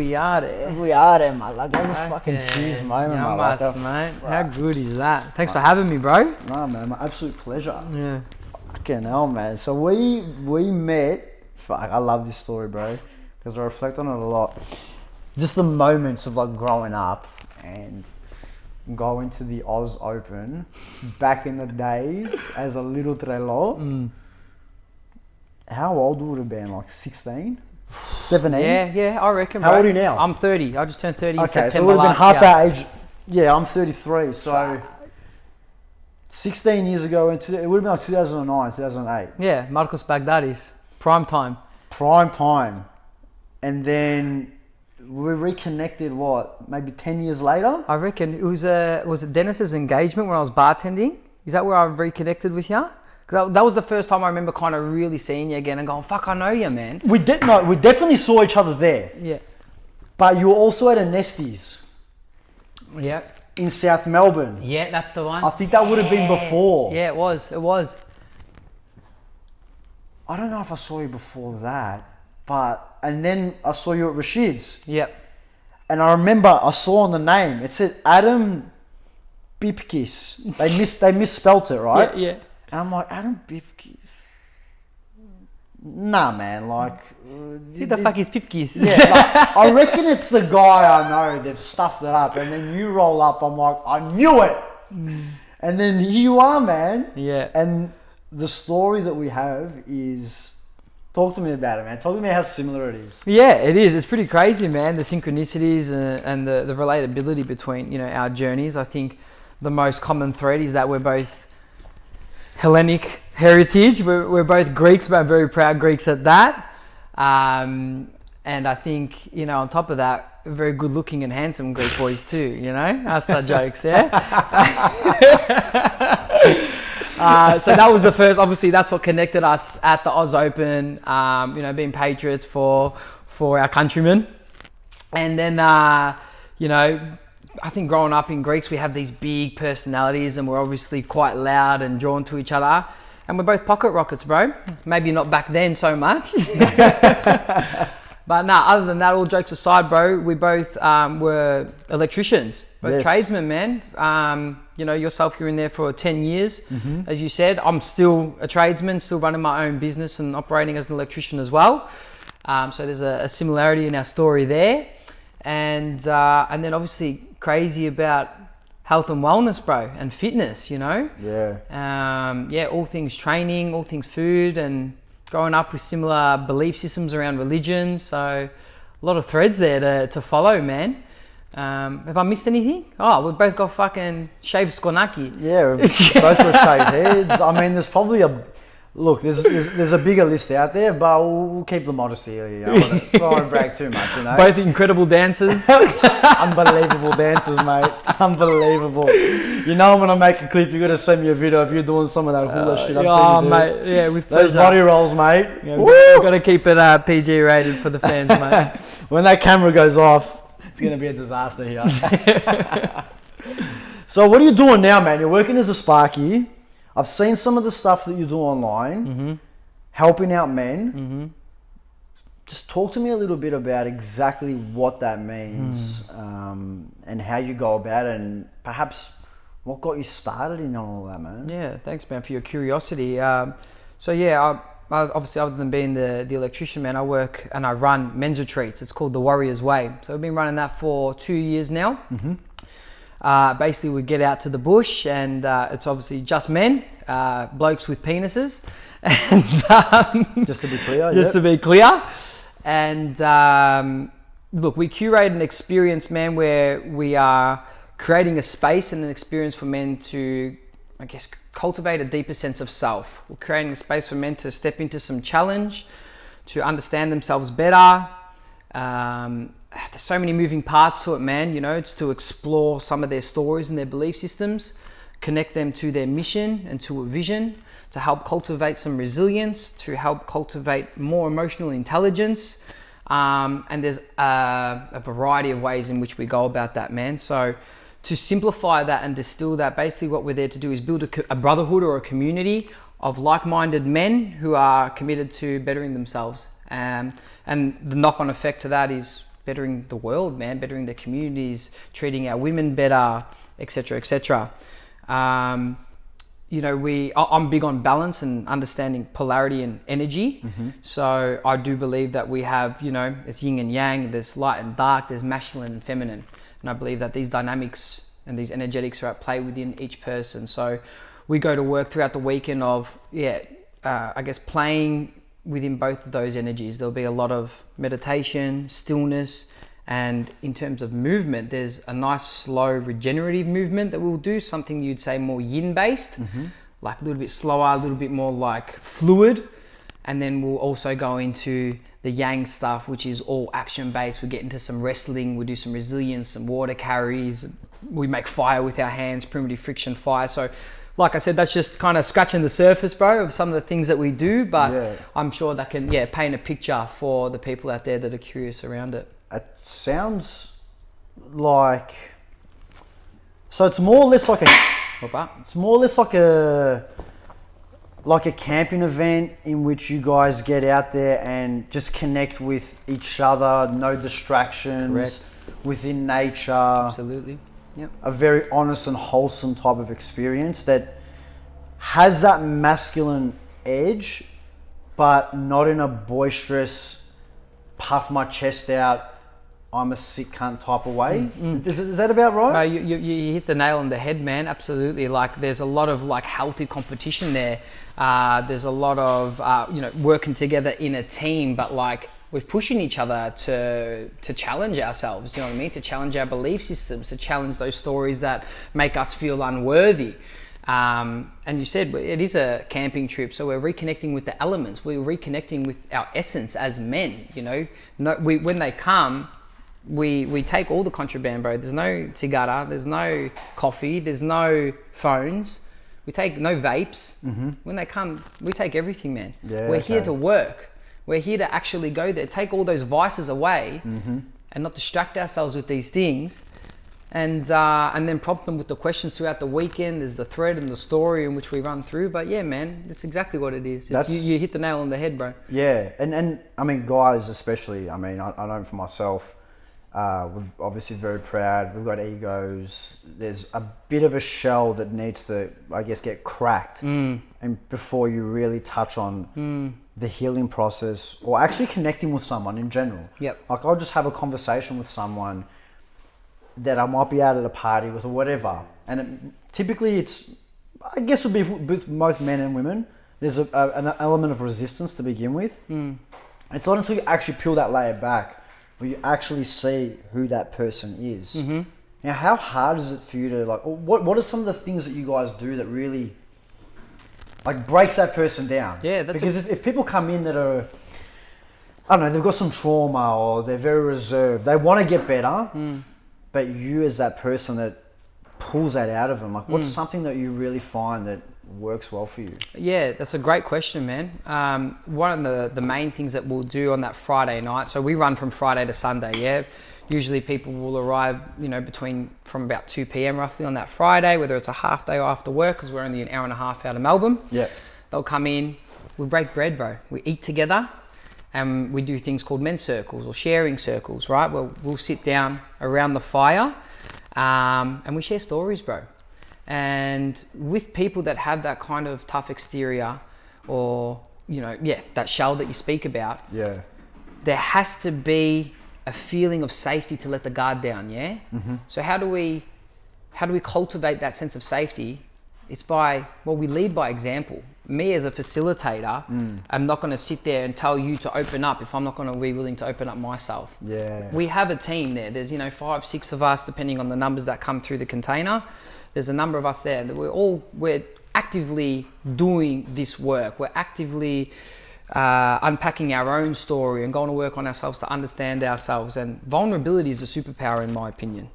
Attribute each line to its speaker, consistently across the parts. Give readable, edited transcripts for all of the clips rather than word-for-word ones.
Speaker 1: we are there.
Speaker 2: We are there, mate. Like, that was fucking cheers moment,
Speaker 1: Yeah,
Speaker 2: mate.
Speaker 1: mate.
Speaker 2: Right.
Speaker 1: How good is that? Thanks for having me, bro.
Speaker 2: No, man, my absolute pleasure.
Speaker 1: Yeah.
Speaker 2: Fucking hell, man. So we met. Fuck, I love this story, bro, because I reflect on it a lot. Just the moments of like growing up and going to the Oz Open back in the days as a little Trello. How old would it have been? Like 16? 17?
Speaker 1: Yeah, I reckon,
Speaker 2: How
Speaker 1: bro.
Speaker 2: old are you now?
Speaker 1: I'm 30. I just turned 30 in
Speaker 2: Okay,
Speaker 1: September
Speaker 2: so it would have been
Speaker 1: last
Speaker 2: half
Speaker 1: year.
Speaker 2: our age. Yeah, I'm 33, so 16 years ago, it would have been like 2009, 2008.
Speaker 1: Yeah, Marcos Baghdadis. Prime time.
Speaker 2: Prime time. And then we reconnected, what, maybe 10 years later?
Speaker 1: I reckon it was it Dennis's engagement when I was bartending? Is that where I reconnected with you? Cause that was the first time I remember kind of really seeing you again and going, fuck, I know you, man.
Speaker 2: We definitely saw each other there.
Speaker 1: Yeah.
Speaker 2: But you were also at a Nesties
Speaker 1: Yeah.
Speaker 2: in South Melbourne.
Speaker 1: Yeah, that's the one.
Speaker 2: I think that would have been before.
Speaker 1: Yeah, it was.
Speaker 2: I don't know if I saw you before that, and then I saw you at Rashid's.
Speaker 1: Yep.
Speaker 2: And I remember I saw on the name, it said Adam Pipakis. They misspelt it, right?
Speaker 1: Yeah.
Speaker 2: And I'm like, Adam Pipakis? Nah, man, like...
Speaker 1: See the fuck is Pipkis?
Speaker 2: Yeah, like, I reckon it's the guy I know, they've stuffed it up, and then you roll up, I'm like, I knew it! And then here you are, man.
Speaker 1: Yeah.
Speaker 2: And the story that we have is... Talk to me about it, man. Talk to me how similar it is.
Speaker 1: Yeah, it is. It's pretty crazy, man. The synchronicities and the relatability between, you know, our journeys. I think the most common thread is that we're both Hellenic heritage. We're both Greeks, but very proud Greeks at that. And I think, you know, on top of that, very good looking and handsome Greek boys too, you know? That's the jokes, yeah? So that was the first, obviously that's what connected us at the Oz Open, you know, being patriots for our countrymen. And then, you know, I think growing up in Greeks, we have these big personalities and we're obviously quite loud and drawn to each other. And we're both pocket rockets, bro. Maybe not back then so much. But nah, other than that, all jokes aside, bro, we both were electricians, both
Speaker 2: Yes.
Speaker 1: tradesmen, man. You know, yourself, you're in there for 10 years. As you said, I'm still a tradesman, still running my own business and operating as an electrician as well. So there's a similarity in our story there. And then obviously crazy about health and wellness, bro, and fitness, you know?
Speaker 2: Yeah.
Speaker 1: All things training, all things food, and growing up with similar belief systems around religion. So a lot of threads there to follow, man. Have I missed anything? Oh, we've both got fucking shaved skonaki.
Speaker 2: Yeah, we've both got shaved heads. I mean, there's probably there's a bigger list out there, but we'll keep the modesty here. You know? I won't brag too much, you know.
Speaker 1: Both incredible dancers.
Speaker 2: Unbelievable dancers, mate. Unbelievable. You know, when I make a clip, you got to send me a video if you're doing some of that hula shit. I've seen you do.
Speaker 1: Mate, yeah, with pleasure.
Speaker 2: Those body rolls, mate.
Speaker 1: Yeah, we've got to keep it PG rated for the fans, mate.
Speaker 2: When that camera goes off, it's going to be a disaster here. So what are you doing now, man? You're working as a Sparky. I've seen some of the stuff that you do online, helping out men. Just talk to me a little bit about exactly what that means and how you go about it, and perhaps what got you started in all that, man.
Speaker 1: Yeah, thanks, man, for your curiosity. So yeah, I obviously, other than being the electrician, man, I work and I run men's retreats. It's called the Warrior's Way. So I've been running that for 2 years now. Basically, we get out to the bush and it's obviously just men, blokes with penises. And,
Speaker 2: just to be clear.
Speaker 1: Just to be clear. And look, we curate an experience, man, where we are creating a space and an experience for men to, I guess, cultivate a deeper sense of self. We're creating a space for men to step into some challenge, to understand themselves better. There's so many moving parts to it, man. You know, it's to explore some of their stories and their belief systems, connect them to their mission and to a vision, to help cultivate some resilience, to help cultivate more emotional intelligence. And there's a variety of ways in which we go about that, man. So to simplify that and distill that, basically what we're there to do is build a brotherhood or a community of like-minded men who are committed to bettering themselves. And the knock-on effect to that is bettering the world, man, bettering the communities, treating our women better, etc., etc. You know, I'm big on balance and understanding polarity and energy. So I do believe that we have, you know, it's yin and yang, there's light and dark, there's masculine and feminine. And I believe that these dynamics and these energetics are at play within each person. So we go to work throughout the weekend of, I guess playing within both of those energies. There'll be a lot of meditation, stillness, and in terms of movement, there's a nice slow regenerative movement that we'll do, something you'd say more yin based, like a little bit slower, a little bit more like fluid. And then we'll also go into the yang stuff, which is all action based. We get into some wrestling, we do some resilience, some water carries, we make fire with our hands, primitive friction fire. So like I said, that's just kind of scratching the surface, bro, of some of the things that we do, but I'm sure that can paint a picture for the people out there that are curious around it.
Speaker 2: It sounds like, so it's more or less like a camping event in which you guys get out there and just connect with each other, no distractions.
Speaker 1: Correct.
Speaker 2: Within nature.
Speaker 1: Absolutely. Yep.
Speaker 2: A very honest and wholesome type of experience that has that masculine edge, but not in a boisterous, puff my chest out, I'm a sick cunt type of way. Is that about right?
Speaker 1: No, you hit the nail on the head, man. Absolutely. Like there's a lot of like healthy competition there. There's a lot of working together in a team, but like we're pushing each other to challenge ourselves. You know what I mean? To challenge our belief systems, to challenge those stories that make us feel unworthy. And you said it is a camping trip, so we're reconnecting with the elements. We're reconnecting with our essence as men. You know, when they come. We take all the contraband, bro. There's no cigarra, there's no coffee, there's no phones. We take no vapes. When they come, we take everything, man. We're here to work. We're here to actually go there, take all those vices away and not distract ourselves with these things. And then prompt them with the questions throughout the weekend. There's the thread and the story in which we run through. But yeah, man, that's exactly what it is. You hit the nail on the head, bro.
Speaker 2: Yeah, and I mean, guys especially, I mean, I know for myself, we're obviously very proud. We've got egos. There's a bit of a shell that needs to, I guess, get cracked, and before you really touch on the healing process or actually connecting with someone in general.
Speaker 1: Yep.
Speaker 2: Like I'll just have a conversation with someone that I might be out at a party with or whatever, and typically it's, I guess, would be with both men and women. There's an element of resistance to begin with. It's not until you actually peel that layer back where you actually see who that person is. Now, how hard is it for you to like? What are some of the things that you guys do that really like breaks that person down?
Speaker 1: Yeah,
Speaker 2: because if people come in that are, I don't know, they've got some trauma or they're very reserved, they want to get better, but you as that person that pulls that out of them, like what's something that you really find that works well for you?
Speaker 1: Yeah, that's a great question, man. One of the main things that we'll do on that Friday night, so we run from Friday to Sunday, usually people will arrive, you know, from about 2 p.m. roughly on that Friday, whether it's a half day or after work, because we're only an hour and a half out of Melbourne. They'll come in, we break bread, bro. We eat together, and we do things called men's circles or sharing circles, right? We'll sit down around the fire, and we share stories, bro. And with people that have that kind of tough exterior or, you know, that shell that you speak about, there has to be a feeling of safety to let the guard down, So how do we cultivate that sense of safety? It's we lead by example. Me as a facilitator, I'm not going to sit there and tell you to open up if I'm not going to be willing to open up myself. We have a team there. There's, 5, 6 of us, depending on the numbers that come through the container. There's a number of us there that we're actively doing this work. We're actively unpacking our own story and going to work on ourselves to understand ourselves. And vulnerability is a superpower, in my opinion.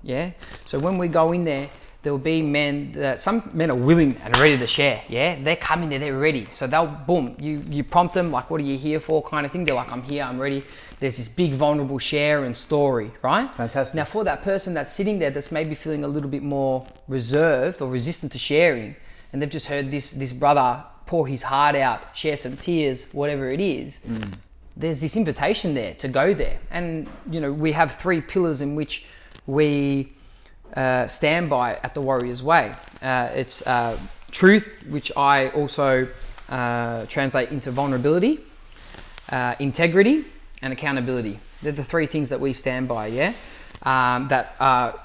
Speaker 1: So when we go in there, there will be men some men are willing and ready to share. They're coming there, they're ready. So they'll boom. You prompt them like, "What are you here for?" kind of thing. They're like, "I'm here, I'm ready." There's this big vulnerable share and story, right?
Speaker 2: Fantastic.
Speaker 1: Now for that person that's sitting there that's maybe feeling a little bit more reserved or resistant to sharing, and they've just heard this brother pour his heart out, share some tears, whatever it is, there's this invitation there to go there. And, you know, we have 3 pillars in which we stand by at the Warriors Way. It's truth, which I also translate into vulnerability, integrity, and accountability. They're the 3 things that we stand by, that are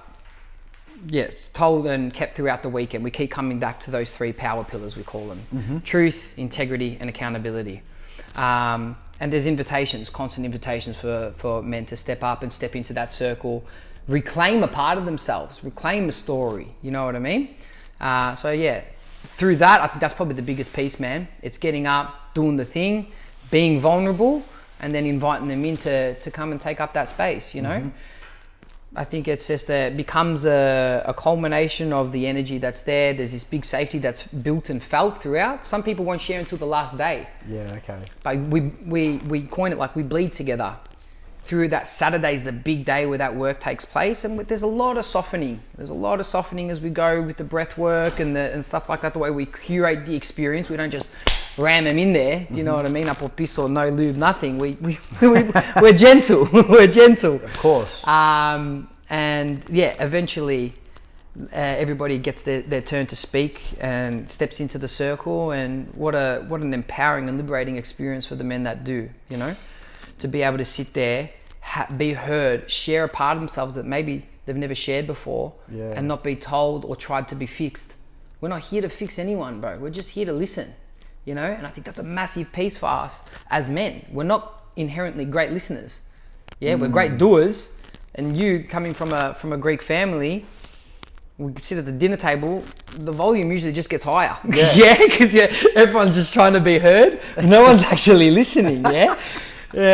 Speaker 1: told and kept throughout the weekend. We keep coming back to those 3 power pillars, we call them. Truth, integrity, and accountability. And there's invitations, constant invitations for men to step up and step into that circle, reclaim a part of themselves, reclaim a story, you know what I mean? Through that, I think that's probably the biggest piece, man. It's getting up, doing the thing, being vulnerable, and then inviting them in to come and take up that space, you know? I think it's just becomes a culmination of the energy that's there. There's this big safety that's built and felt throughout. Some people won't share until the last day.
Speaker 2: Yeah, okay.
Speaker 1: But we coin it like we bleed together. Through that Saturday's the big day where that work takes place, and there's a lot of softening. There's a lot of softening as we go with the breath work and stuff like that. The way we curate the experience, we don't just ram them in there. Do you know what I mean? Up or piss or no lube, nothing. We're gentle. We're gentle.
Speaker 2: Of course.
Speaker 1: Eventually everybody gets their turn to speak and steps into the circle, and what an empowering and liberating experience for the men that do, you know, to be able to sit there, be heard, share a part of themselves that maybe they've never shared before, and not be told or tried to be fixed. We're not here to fix anyone, bro. We're just here to listen, you know? And I think that's a massive piece for us as men. We're not inherently great listeners. We're great doers. And you coming from a Greek family, we sit at the dinner table, the volume usually just gets higher. Because everyone's just trying to be heard. No one's actually listening. It's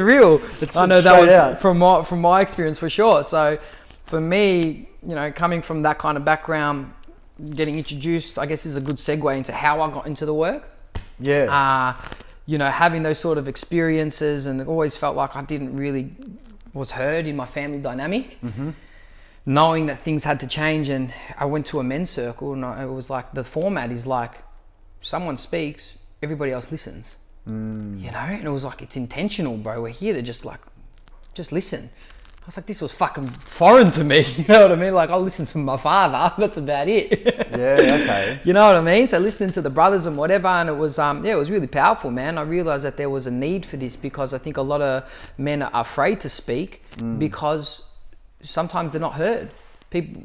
Speaker 1: real. I know that was from my experience for sure. So for me, you know, coming from that kind of background, getting introduced, I guess is a good segue into how I got into the work. You know, having those sort of experiences, and it always felt like I didn't really was heard in my family dynamic. Knowing that things had to change, and I went to a men's circle, and it was like the format is like someone speaks, everybody else listens. You know, and it was like, it's intentional, bro. We're here to just listen. I was like, this was fucking foreign to me. You know what I mean? Like, I'll listen to my father. That's about it.
Speaker 2: Okay.
Speaker 1: You know what I mean? So listening to the brothers and whatever, and it was it was really powerful, man. I realized that there was a need for this, because I think a lot of men are afraid to speak because sometimes they're not heard.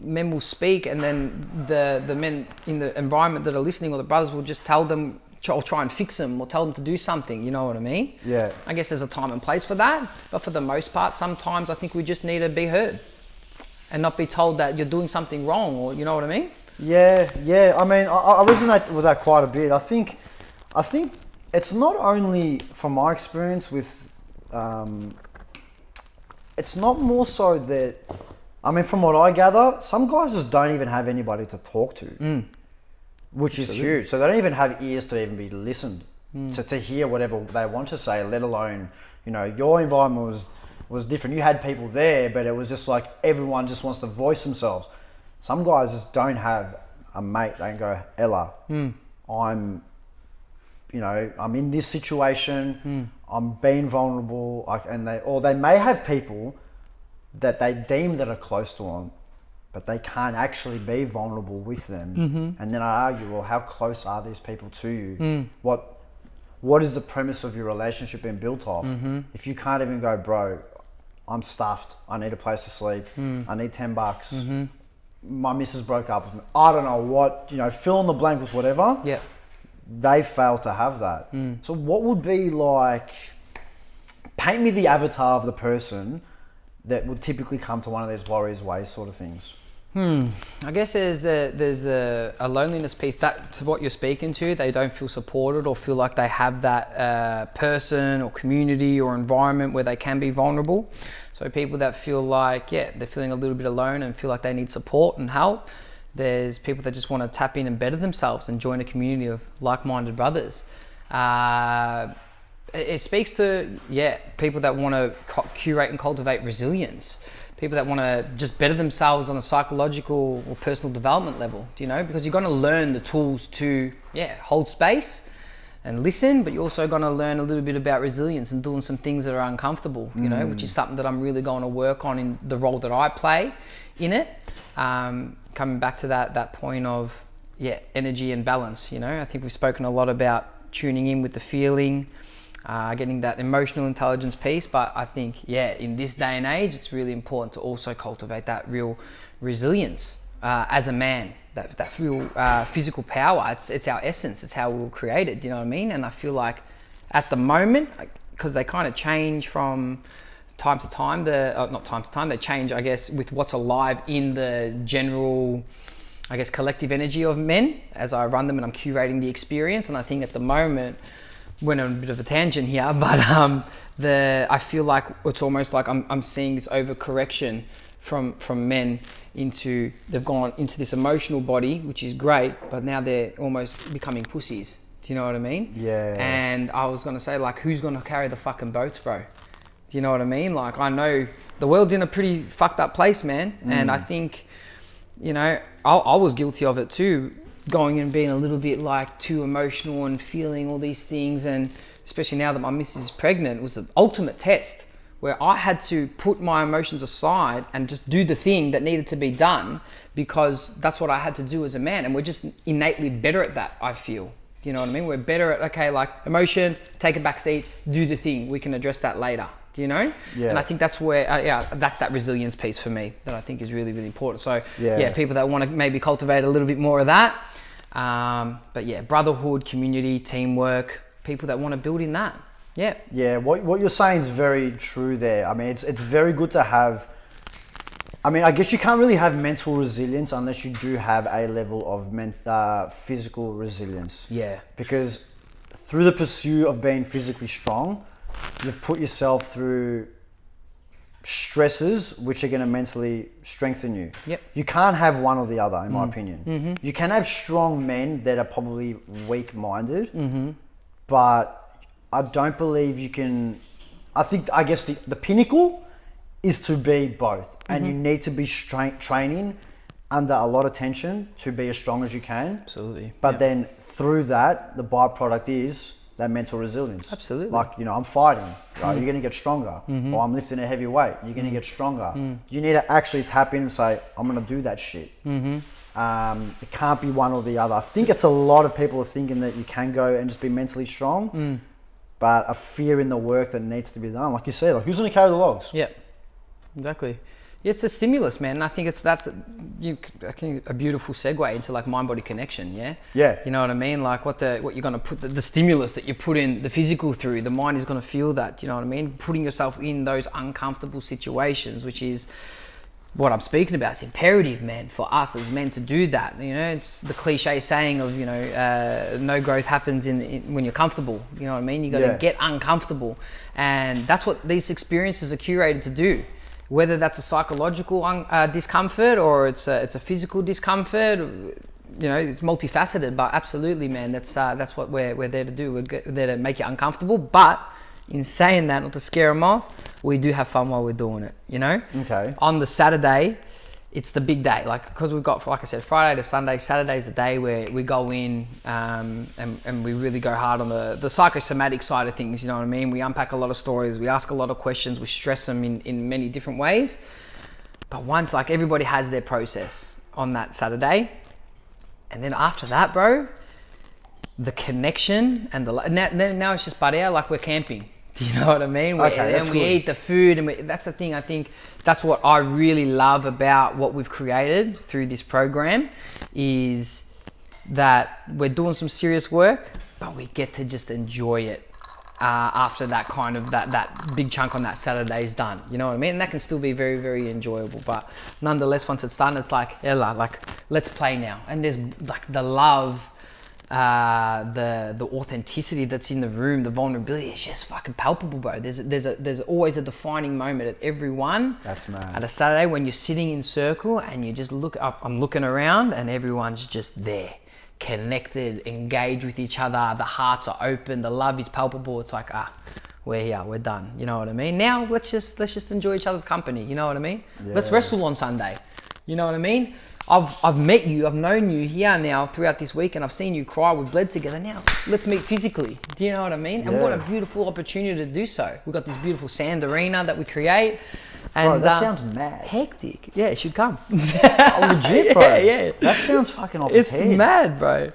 Speaker 1: Men will speak, and then the men in the environment that are listening, or the brothers, will just tell them, or try and fix them, or tell them to do something, you know what I mean? I guess there's a time and place for that, but for the most part, sometimes I think we just need to be heard and not be told that you're doing something wrong, or you know what I mean?
Speaker 2: I mean, I resonate with that quite a bit. I think it's not only from my experience with, it's not more so that, I mean, from what I gather, some guys just don't even have anybody to talk to. Which is huge. So they don't even have ears to even be listened to hear whatever they want to say, let alone, you know, your environment was different. You had people there, but it was just like everyone just wants to voice themselves. Some guys just don't have a mate. They can go, Ella, I'm in this situation. I'm being vulnerable. They may have people that they deem that are close to them, but they can't actually be vulnerable with them. And then I argue, well, how close are these people to you? What is the premise of your relationship being built off? If you can't even go, bro, I'm stuffed, I need a place to sleep, I need $10, my missus broke up with me, I don't know what, you know, fill in the blank with whatever. They fail to have that. So what would be like, paint me the avatar of the person that would typically come to one of these Warriors Way sort of things?
Speaker 1: I guess there's a loneliness piece, that to what you're speaking to. They don't feel supported or feel like they have that person or community or environment where they can be vulnerable. So people that feel like, they're feeling a little bit alone and feel like they need support and help. There's people that just want to tap in and better themselves and join a community of like-minded brothers. It speaks to, people that want to curate and cultivate resilience. People that want to just better themselves on a psychological or personal development level, you know, because you're going to learn the tools to, hold space and listen, but you're also going to learn a little bit about resilience and doing some things that are uncomfortable, you know, which is something that I'm really going to work on in the role that I play in it. Coming back to that point of, energy and balance, you know, I think we've spoken a lot about tuning in with the feeling, getting that emotional intelligence piece, but I think, in this day and age, it's really important to also cultivate that real resilience as a man, that real physical power. It's our essence, it's how we were created, you know what I mean? And I feel like at the moment, because they kind of change from time to time, not time to time, they change, I guess, with what's alive in the general, I guess, collective energy of men as I run them and I'm curating the experience. And I think at the moment, went on a bit of a tangent here, but I feel like it's almost like I'm seeing this overcorrection from men they've gone into this emotional body, which is great, but now they're almost becoming pussies. Do you know what I mean?
Speaker 2: Yeah.
Speaker 1: And I was gonna say, like, who's gonna carry the fucking boats, bro? Do you know what I mean? Like, I know the world's in a pretty fucked up place, man. And I think, you know, I was guilty of it too, going and being a little bit like too emotional and feeling all these things. And especially now that my missus is pregnant, it was the ultimate test where I had to put my emotions aside and just do the thing that needed to be done, because that's what I had to do as a man. And we're just innately better at that, I feel. Do you know what I mean? We're better at, okay, like emotion, take a back seat, do the thing. We can address that later. Do you know? Yeah. And I think that's where, that's that resilience piece for me that I think is really, really important. So people that want to maybe cultivate a little bit more of that. But brotherhood, community, teamwork, people that want to build in that. Yeah,
Speaker 2: what you're saying is very true there. I mean, it's very good to have, I mean, I guess you can't really have mental resilience unless you do have a level of physical resilience.
Speaker 1: Yeah.
Speaker 2: Because through the pursuit of being physically strong, you've put yourself through stresses which are going to mentally strengthen you.
Speaker 1: Yep.
Speaker 2: You can't have one or the other, in my opinion. You can have strong men that are probably weak-minded, but I don't believe you can. I guess the pinnacle is to be both, and you need to be training under a lot of tension to be as strong as you can.
Speaker 1: Absolutely.
Speaker 2: But then through that, the byproduct is that mental resilience.
Speaker 1: Absolutely.
Speaker 2: Like, you know, I'm fighting, right? You're going to get stronger. Or I'm lifting a heavy weight. You're going to get stronger. You need to actually tap in and say, I'm going to do that shit. It can't be one or the other. I think it's a lot of people are thinking that you can go and just be mentally strong, but a fear in the work that needs to be done. Like you said, like, who's going to carry the logs?
Speaker 1: Yeah, exactly. It's a stimulus, man. And I think it's a beautiful segue into like mind-body connection. Yeah. You know what I mean? Like what you're going to put the stimulus that you put in the physical through, the mind is going to feel that. You know what I mean? Putting yourself in those uncomfortable situations, which is what I'm speaking about. It's imperative, man, for us as men to do that. You know, it's the cliche saying of, you know, no growth happens when you're comfortable. You know what I mean? You got to get uncomfortable, and that's what these experiences are curated to do. Whether that's a psychological discomfort or it's a physical discomfort, you know, it's multifaceted. But absolutely, man, that's what we're there to do. We're there to make you uncomfortable. But in saying that, not to scare them off, we do have fun while we're doing it. You know. Okay. On the Saturday, it's the big day. Like, because we've got, like I said, Friday to Sunday. Saturday's the day where we go in and we really go hard on the psychosomatic side of things. You know what I mean? We unpack a lot of stories. We ask a lot of questions. We stress them in many different ways. But once, like, everybody has their process on that Saturday. And then after that, bro, the connection and now it's just buddy out, like we're camping. Do you know what I mean? And we eat the food, and that's the thing. I think that's what I really love about what we've created through this program, is that we're doing some serious work, but we get to just enjoy it after that kind of that big chunk on that Saturday is done. You know what I mean? And that can still be very, very enjoyable. But nonetheless, once it's done, it's like, like, let's play now. And there's like the love, the authenticity that's in the room, the vulnerability, it's just fucking palpable, bro. There's always a defining moment at every one.
Speaker 2: That's mad.
Speaker 1: At a Saturday when you're sitting in circle and you just look up, I'm looking around and everyone's just there, connected, engaged with each other. The hearts are open, the love is palpable. It's like, we're here, we're done. You know what I mean? Now let's just enjoy each other's company. You know what I mean? Yeah. Let's wrestle on Sunday. You know what I mean? I've met you, I've known you here now throughout this week, and I've seen you cry, we've bled together. Now let's meet physically. Do you know what I mean? And what a beautiful opportunity to do so. We've got this beautiful sand arena that we create. And
Speaker 2: bro, that sounds mad.
Speaker 1: Hectic. Yeah, it should come.
Speaker 2: Oh, legit, bro.
Speaker 1: Yeah.
Speaker 2: That sounds fucking off its head.
Speaker 1: It's mad, bro.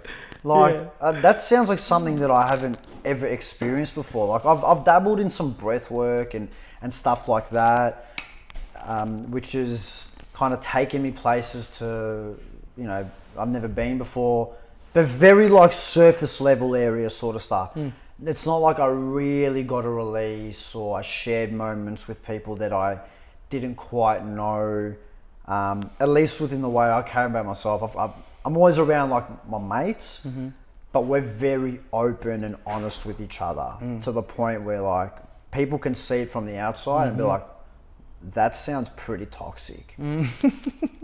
Speaker 2: Like, that sounds like something that I haven't ever experienced before. Like, I've dabbled in some breath work and stuff like that, which is kind of taken me places to, you know, I've never been before. But very, like, surface level area sort of stuff. It's not like I really got a release or I shared moments with people that I didn't quite know, at least within the way I care about myself. I'm always around, like, my mates, but we're very open and honest with each other to the point where, like, people can see it from the outside and be like, that sounds pretty toxic.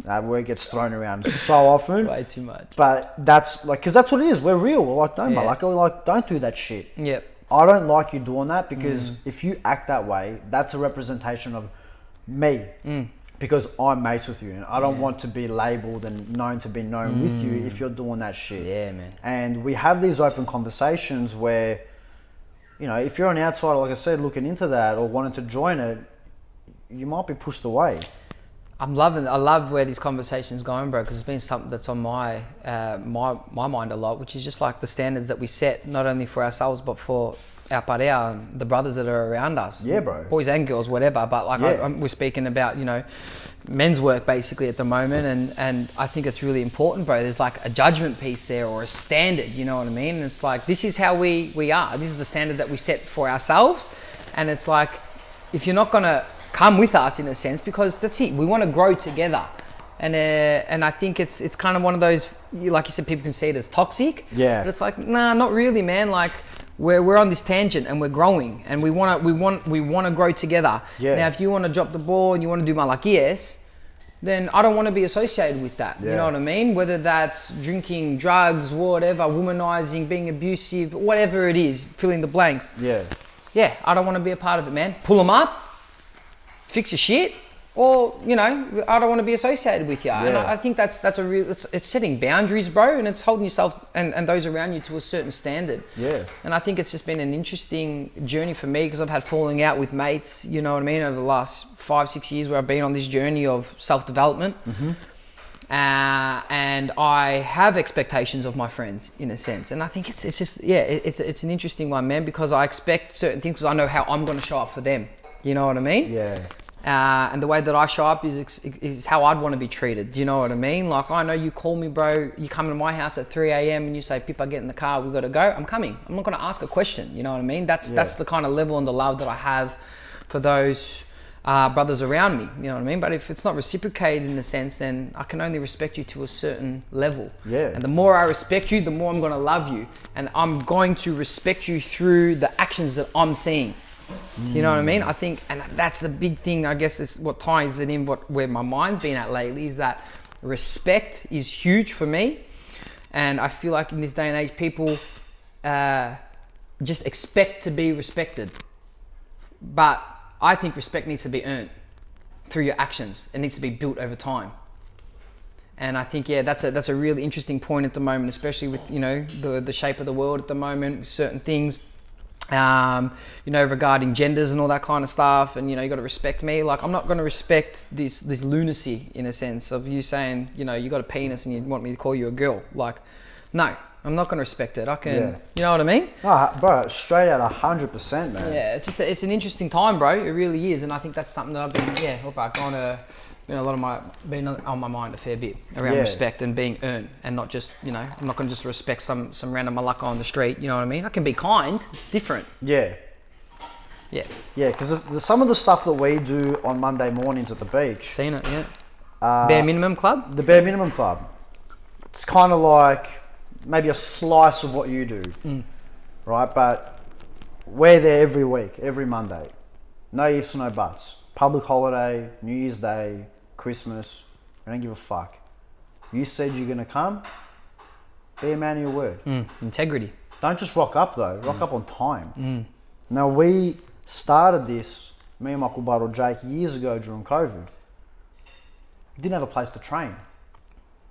Speaker 2: That word gets thrown around so often.
Speaker 1: Way too much.
Speaker 2: But that's, like, because that's what it is. We're real. We're like, no, mate, like, don't do that shit.
Speaker 1: Yep.
Speaker 2: I don't like you doing that because if you act that way, that's a representation of me. Because I'm mates with you and I don't want to be labelled and known to be known with you if you're doing that shit.
Speaker 1: Yeah, man.
Speaker 2: And we have these open conversations where, you know, if you're an outsider, like I said, looking into that or wanting to join it, you might be pushed away. I
Speaker 1: love where these conversations going, bro, because it's been something that's on my mind a lot, which is just like the standards that we set, not only for ourselves, but for our pareja and the brothers that are around us.
Speaker 2: Yeah, bro.
Speaker 1: Boys and girls, whatever. But like we're speaking about, you know, men's work basically at the moment, and I think it's really important, bro. There's like a judgment piece there or a standard, you know what I mean? And it's like, this is how we are. This is the standard that we set for ourselves. And it's like, if you're not gonna come with us in a sense, because that's it, we want to grow together. And I think it's kind of one of those, like you said, people can see it as toxic.
Speaker 2: Yeah.
Speaker 1: But it's like, nah, not really, man. Like, we're on this tangent and we're growing and we want to grow together.
Speaker 2: Yeah.
Speaker 1: Now, if you want to drop the ball and you want to do malaquias, then I don't want to be associated with that.
Speaker 2: Yeah.
Speaker 1: You know what I mean? Whether that's drinking, drugs, whatever, womanizing, being abusive, whatever it is, fill in the blanks.
Speaker 2: Yeah.
Speaker 1: Yeah, I don't want to be a part of it, man. Pull them up, fix your shit, or, you know, I don't want to be associated with you. Yeah. And I think that's a real, it's setting boundaries, bro, and it's holding yourself and those around you to a certain standard.
Speaker 2: Yeah.
Speaker 1: And I think it's just been an interesting journey for me because I've had falling out with mates, you know what I mean, over the last 5-6 years where I've been on this journey of self-development. And I have expectations of my friends in a sense. And I think it's just, yeah, it's an interesting one, man, because I expect certain things because I know how I'm going to show up for them. You know what I mean?
Speaker 2: Yeah.
Speaker 1: And the way that I show up is how I'd want to be treated. Do you know what I mean? Like, I know you call me, bro, you come to my house at 3 a.m. and you say, Pippa, get in the car, we got to go. I'm coming. I'm not going to ask a question. You know what I mean? That's the kind of level and the love that I have for those brothers around me. You know what I mean? But if it's not reciprocated in a sense, then I can only respect you to a certain level.
Speaker 2: Yeah.
Speaker 1: And the more I respect you, the more I'm going to love you. And I'm going to respect you through the actions that I'm seeing. You know what I mean? I think, and that's the big thing, I guess, is what ties it in, where my mind's been at lately, is that respect is huge for me. And I feel like in this day and age, people just expect to be respected. But I think respect needs to be earned through your actions. It needs to be built over time. And I think, yeah, that's a really interesting point at the moment, especially with, you know, the shape of the world at the moment, certain things. You know, regarding genders and all that kind of stuff, and, you know, you got to respect me. Like, I'm not going to respect this lunacy in a sense of you saying, you know, you got a penis and you want me to call you a girl. Like, no, I'm not going to respect it. I can, you know what I mean?
Speaker 2: Oh, bro, straight out 100%, man.
Speaker 1: Yeah, it's an interesting time, bro. It really is, and I think that's something that I've been, going to. You know, been on my mind a fair bit around respect and being earned, and not just, you know, I'm not going to just respect some random malaka on the street. You know what I mean? I can be kind. It's different.
Speaker 2: Yeah.
Speaker 1: Yeah.
Speaker 2: Yeah, because some of the stuff that we do on Monday mornings at the beach.
Speaker 1: Seen it, yeah. Bare Minimum Club?
Speaker 2: The Bare Minimum Club. It's kind of like maybe a slice of what you do, right? But we're there every week, every Monday. No ifs, no buts. Public holiday, New Year's Day, Christmas, I don't give a fuck. You said you're gonna come, be a man of your word.
Speaker 1: Integrity.
Speaker 2: Don't just rock up though, rock up on time. Now, we started this, me and my Kubaro Jake, years ago during COVID. didn't have a place to train.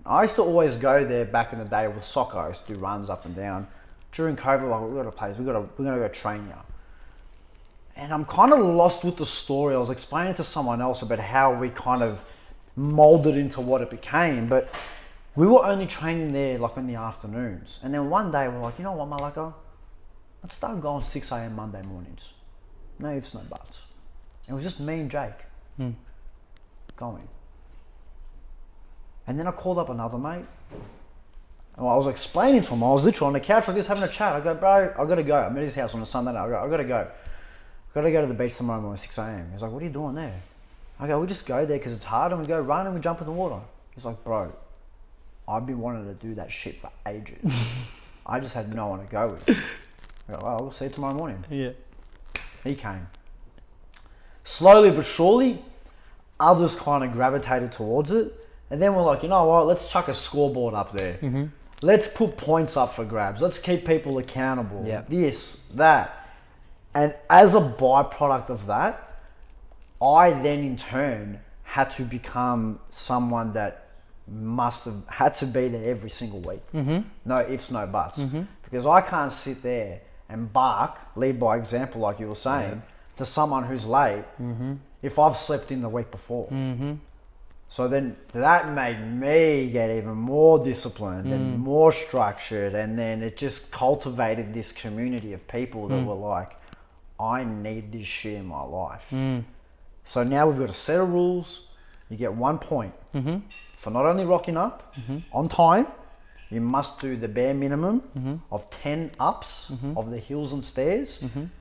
Speaker 2: I used to always go there back in the day with soccer. I used to do runs up and down. During COVID, like, we got a place, we're gonna go train now. And I'm kind of lost with the story. I was explaining to someone else about how we kind of molded into what it became, but we were only training there like in the afternoons. And then one day we're like, you know what, Malaka? Let's start going 6 a.m. Monday mornings. No ifs, no buts. And it was just me and Jake going. And then I called up another mate. And I was explaining to him, I was literally on the couch like this having a chat. I go, bro, I gotta go. I'm at his house on a Sunday night. I gotta go. I gotta go to the beach tomorrow morning at 6 a.m. He's like, what are you doing there? I go, we just go there because it's hard and we go run and we jump in the water. He's like, bro, I've been wanting to do that shit for ages. I just had no one to go with. I go, well, we'll see you tomorrow morning.
Speaker 1: Yeah.
Speaker 2: He came. Slowly but surely, others kind of gravitated towards it. And then we're like, you know what, let's chuck a scoreboard up there.
Speaker 1: Mm-hmm.
Speaker 2: Let's put points up for grabs. Let's keep people accountable.
Speaker 1: Yeah.
Speaker 2: This, that. And as a byproduct of that, I then in turn had to become someone that must have had to be there every single week.
Speaker 1: Mm-hmm.
Speaker 2: No ifs, no buts.
Speaker 1: Mm-hmm.
Speaker 2: Because I can't sit there and lead by example like you were saying, to someone who's late if I've slept in the week before.
Speaker 1: Mm-hmm.
Speaker 2: So then that made me get even more disciplined and more structured, and then it just cultivated this community of people that were like, I need this shit in my life. So now we've got a set of rules. You get 1 point for not only rocking up on time, you must do the bare minimum of 10 ups of the hills and stairs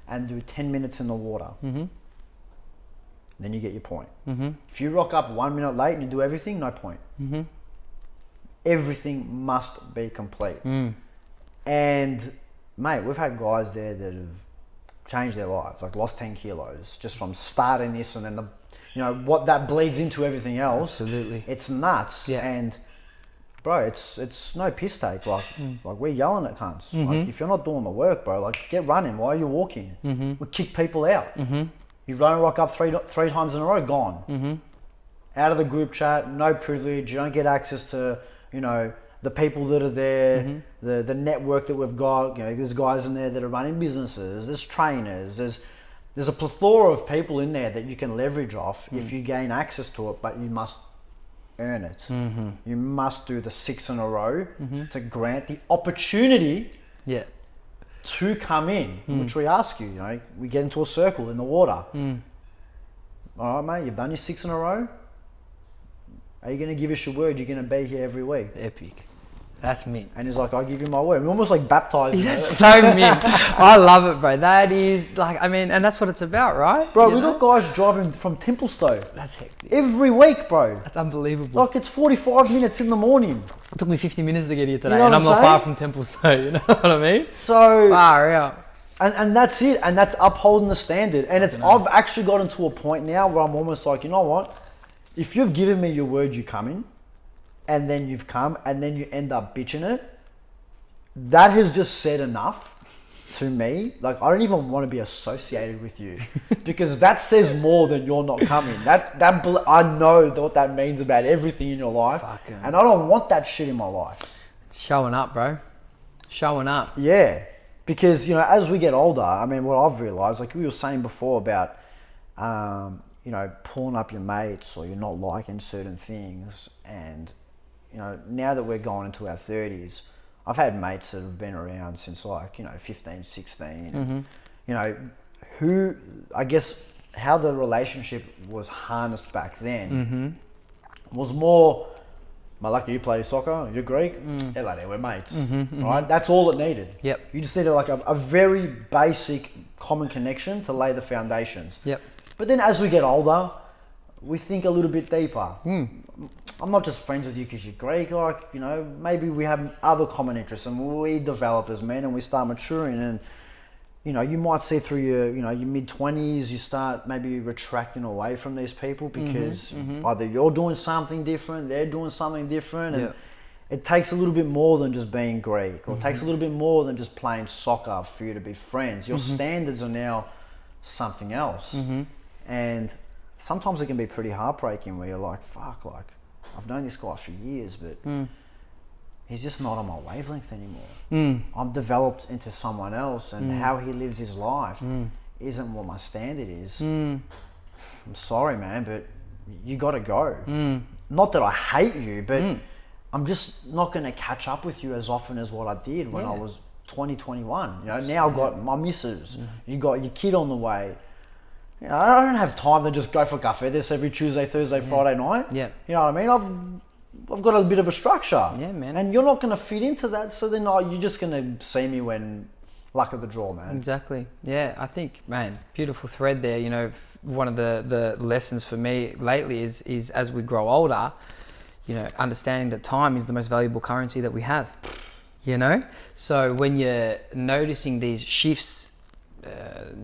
Speaker 2: and do 10 minutes in the water. Then you get your point. If you rock up 1 minute late and you do everything, no point. Everything must be complete. And mate, we've had guys there that have changed their lives, like lost 10 kilos just from starting this, and then what that bleeds into everything else.
Speaker 1: Absolutely.
Speaker 2: It's nuts.
Speaker 1: Yeah.
Speaker 2: And bro, it's no piss take. Like we're yelling at cunts. Like, if you're not doing the work, bro, like get running while you're walking. We kick people out. You don't rock up three times in a row, gone. Out of the group chat, no privilege. You don't get access to, the people that are there, the network that we've got. There's guys in there that are running businesses. There's trainers. There's a plethora of people in there that you can leverage off if you gain access to it, but you must earn it. You must do the 6 in a row to grant the opportunity to come in, which we ask you. We get into a circle in the water. All right, mate, you've done your 6 in a row. Are you going to give us your word you're going to be here every week?
Speaker 1: Epic. That's mint.
Speaker 2: And he's like, I give you my word. We're almost like baptized.
Speaker 1: That's so mint. I love it, bro. That is like, and that's what it's about, right?
Speaker 2: Bro, we got guys driving from Templestowe.
Speaker 1: That's hectic.
Speaker 2: Every week, bro.
Speaker 1: That's unbelievable.
Speaker 2: Like, it's 45 minutes in the morning.
Speaker 1: It took me 50 minutes to get here today,
Speaker 2: You know
Speaker 1: and
Speaker 2: what
Speaker 1: I'm
Speaker 2: I'm
Speaker 1: not far
Speaker 2: saying?
Speaker 1: from Templestowe, you know what I mean?
Speaker 2: So,
Speaker 1: Far out.
Speaker 2: and that's it. And that's upholding the standard. And I've actually gotten to a point now where I'm almost like, you know what? If you've given me your word, you come in, and then you've come, and then you end up bitching it, that has just said enough to me. Like, I don't even want to be associated with you because that says more than you're not coming. I know what that means about everything in your life.
Speaker 1: Fucking.
Speaker 2: And I don't want that shit in my life.
Speaker 1: Showing up, bro. Showing up.
Speaker 2: Yeah. Because, as we get older, what I've realized, like we were saying before about, pulling up your mates, or you're not liking certain things. And, now that we're going into our 30s, I've had mates that have been around since 15, 16. Who, I guess, how the relationship was harnessed back then was more, Malaka, you play soccer, you're Greek, hello there, we're mates, right? That's all it needed.
Speaker 1: Yep.
Speaker 2: You just needed like a very basic common connection to lay the foundations.
Speaker 1: Yep.
Speaker 2: But then as we get older, we think a little bit deeper. I'm not just friends with you because you're Greek, maybe we have other common interests, and we develop as men and we start maturing, and you might see through your mid-20s, you start maybe retracting away from these people because either you're doing something different, they're doing something different, and it takes a little bit more than just being Greek, or it takes a little bit more than just playing soccer for you to be friends. Your standards are now something else. And sometimes it can be pretty heartbreaking where you're like, fuck, like, I've known this guy for years, but he's just not on my wavelength anymore. I'm developed into someone else, and how he lives his life isn't what my standard is. I'm sorry, man, but you got to go. Not that I hate you, but I'm just not going to catch up with you as often as what I did when I was 20, 21. You know, now I've got my missus, you got your kid on the way. You know, I don't have time to just go for cafe this every Tuesday, Thursday, Friday night.
Speaker 1: Yeah.
Speaker 2: You know what I mean? I've got a bit of a structure.
Speaker 1: Yeah, man.
Speaker 2: And you're not going to fit into that, so then you're just going to see me when luck of the draw, man.
Speaker 1: Exactly. Yeah, I think, man, beautiful thread there. You know, one of the lessons for me lately is as we grow older, you know, understanding that time is the most valuable currency that we have. You know? So when you're noticing these shifts,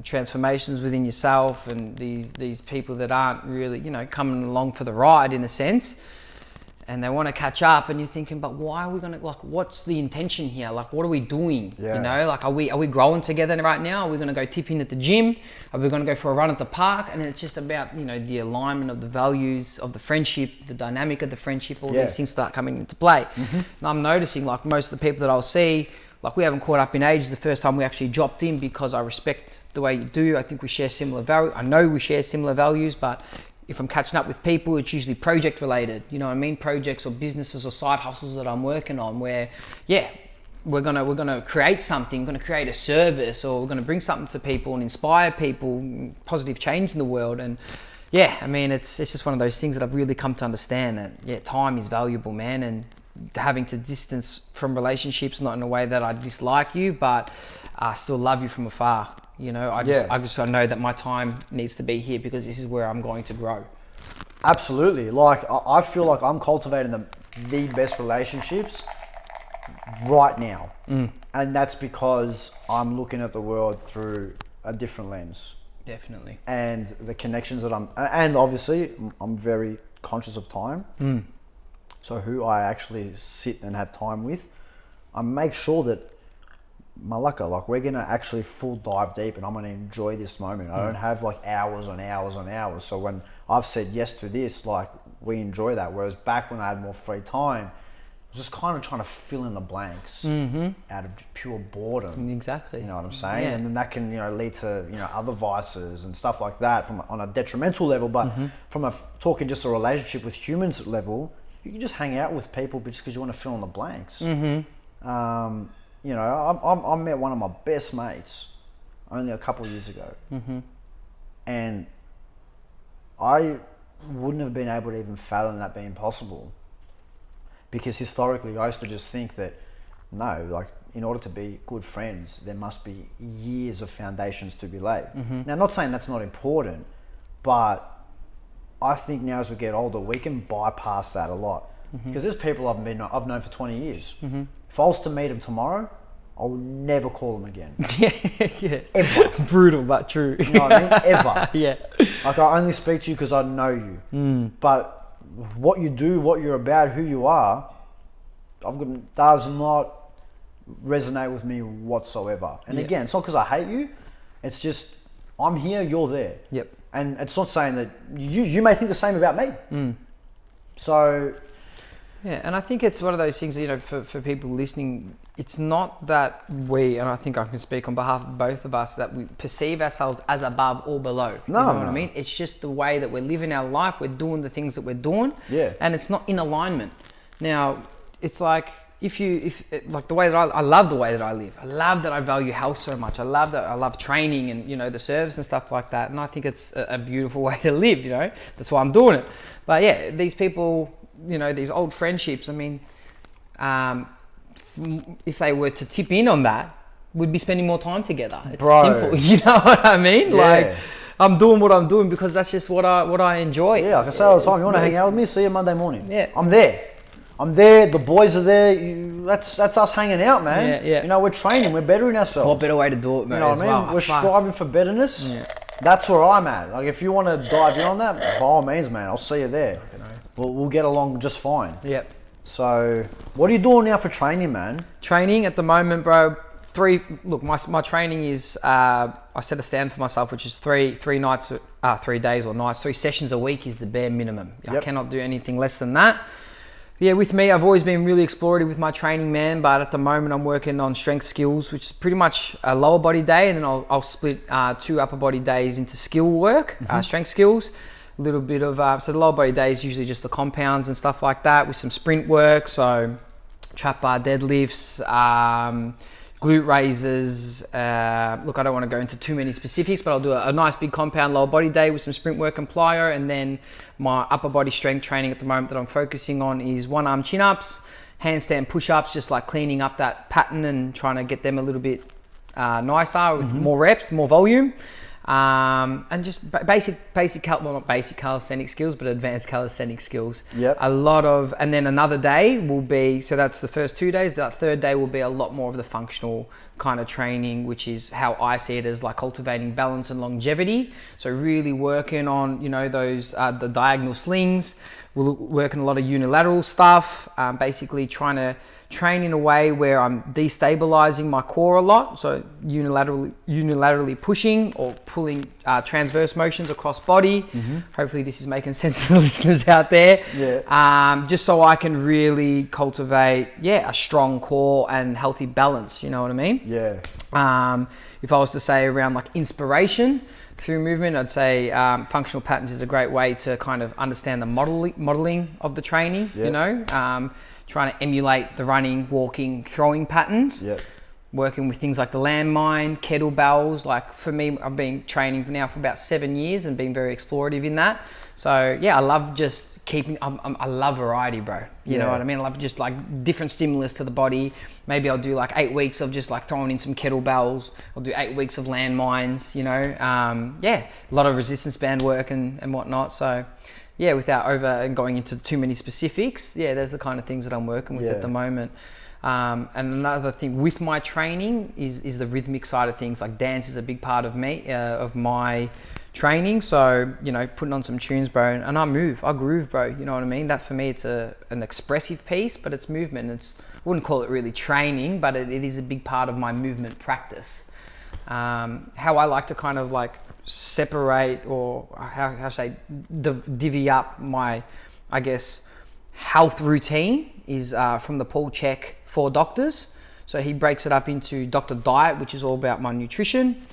Speaker 1: transformations within yourself, and these people that aren't really, you know, coming along for the ride in a sense, and they want to catch up, and you're thinking, but why are we gonna, like, what's the intention here? Like, what are we doing? You know, like, are we growing together right now? Are we gonna go tipping at the gym? Are we gonna go for a run at the park? And it's just about, you know, the alignment of the values of the friendship, the dynamic of the friendship, all these things start coming into play. And I'm noticing, like, most of the people that I'll see, like, we haven't caught up in ages. The first time we actually dropped in, because I respect the way you do. I think we share similar values. I know we share similar values, but if I'm catching up with people, it's usually project related. You know what I mean? Projects or businesses or side hustles that I'm working on, where, we're gonna create something, we're gonna create a service, or we're gonna bring something to people and inspire people, positive change in the world. And I mean, it's just one of those things that I've really come to understand that time is valuable, man. And having to distance from relationships, not in a way that I dislike you, but I still love you from afar. You know, I just gotta know that my time needs to be here, because this is where I'm going to grow.
Speaker 2: Absolutely. Like, I feel like I'm cultivating the best relationships right now. And that's because I'm looking at the world through a different lens.
Speaker 1: Definitely.
Speaker 2: And the connections that and obviously I'm very conscious of time. So who I actually sit and have time with, I make sure that Malaka, like, we're gonna actually full dive deep, and I'm gonna enjoy this moment. I don't have like hours on hours on hours. So when I've said yes to this, like, we enjoy that. Whereas back when I had more free time, I was just kind of trying to fill in the blanks out of pure boredom.
Speaker 1: Exactly.
Speaker 2: You know what I'm saying? And then that can, you know, lead to, you know, other vices and stuff like that on a detrimental level. But from talking just a relationship with humans level, you can just hang out with people just because you want to fill in the blanks. You know, I met one of my best mates only a couple of years ago. And I wouldn't have been able to even fathom that being possible. Because historically, I used to just think that, no, like, in order to be good friends, there must be years of foundations to be laid. Now, I'm not saying that's not important, but I think now as we get older, we can bypass that a lot. Because there's people I've known for 20 years. If I was to meet them tomorrow, I would never call them again. Ever.
Speaker 1: Brutal, but true.
Speaker 2: You know what I mean? Ever. Like, I only speak to you because I know you. But what you do, what you're about, who you are, does not resonate with me whatsoever. And again, it's not because I hate you. It's just, I'm here, you're there. And it's not saying that you may think the same about me. So...
Speaker 1: Yeah, and I think it's one of those things, you know, for people listening, it's not that we, and I think I can speak on behalf of both of us, that we perceive ourselves as above or below.
Speaker 2: No,
Speaker 1: you know what I mean? It's just the way that we're living our life, we're doing the things that we're doing, and it's not in alignment. Now, it's like, like the way that I love the way that I live. I love that I value health so much. I love training and, you know, the service and stuff like that. And I think it's a beautiful way to live, you know, that's why I'm doing it. But yeah, these people, you know, these old friendships, I mean, if they were to tip in on that, we'd be spending more time together. It's simple, you know what I mean? Like, I'm doing what I'm doing because that's just what I enjoy.
Speaker 2: Yeah, like I say all the time, you want to hang out with me, see you Monday morning. I'm there, the boys are there, that's us hanging out, man. You know, we're training, we're bettering ourselves.
Speaker 1: What better way to do it, man?
Speaker 2: You know what I mean? We're striving for betterness. That's where I'm at. Like, if you want to dive in on that, by all means, man, I'll see you there. We'll get along just fine. So, what are you doing now for training, man?
Speaker 1: Training at the moment, bro. My training is, I set a stand for myself, which is 3 days or nights, 3 sessions a week is the bare minimum. I cannot do anything less than that. Yeah, with me, I've always been really explorative with my training, man. But at the moment, I'm working on strength skills, which is pretty much a lower body day, and then I'll split 2 upper body days into skill work, strength skills. A little bit of so the lower body day is usually just the compounds and stuff like that, with some sprint work. So trap bar deadlifts, glute raises. Look, I don't want to go into too many specifics, but I'll do a nice big compound lower body day with some sprint work and plyo. And then my upper body strength training at the moment that I'm focusing on is one arm chin ups, handstand push ups, just like cleaning up that pattern and trying to get them a little bit nicer with more reps, more volume. And just basic well, not basic calisthenic skills, but advanced calisthenic skills.
Speaker 2: Yep.
Speaker 1: A lot of, and then another day will be, so that's the first 2 days. That third day will be a lot more of the functional kind of training, which is how I see it, as like cultivating balance and longevity. So really working on, you know, those the diagonal slings. We're working a lot of unilateral stuff. Basically trying to train in a way where I'm destabilizing my core a lot, so unilaterally pushing or pulling transverse motions across body. Hopefully this is making sense to the listeners out there. Just so I can really cultivate a strong core and healthy balance, you know what I mean? If I was to say around like inspiration through movement, I'd say functional patterns is a great way to kind of understand the modeling of the training. You know, trying to emulate the running, walking, throwing patterns. Working with things like the landmine, kettlebells. Like for me, I've been training now for about 7 years and being very explorative in that. So yeah, I love just keeping, I love variety, bro. You know what I mean? I love just like different stimulus to the body. Maybe I'll do like 8 weeks of just like throwing in some kettlebells. I'll do 8 weeks of landmines, you know. A lot of resistance band work and whatnot. So yeah, without going into too many specifics, there's the kind of things that I'm working with at the moment. And another thing with my training is the rhythmic side of things. Like dance is a big part of me, of my training. So, you know, putting on some tunes, bro, and I groove, bro. You know what I mean? That for me, it's an expressive piece, but it's movement. I wouldn't call it really training, but it is a big part of my movement practice. How I like to kind of like separate, or how I say, divvy up my, I guess, health routine is from the Paul Chek 4 Doctors. So he breaks it up into Dr. Diet, which is all about my nutrition,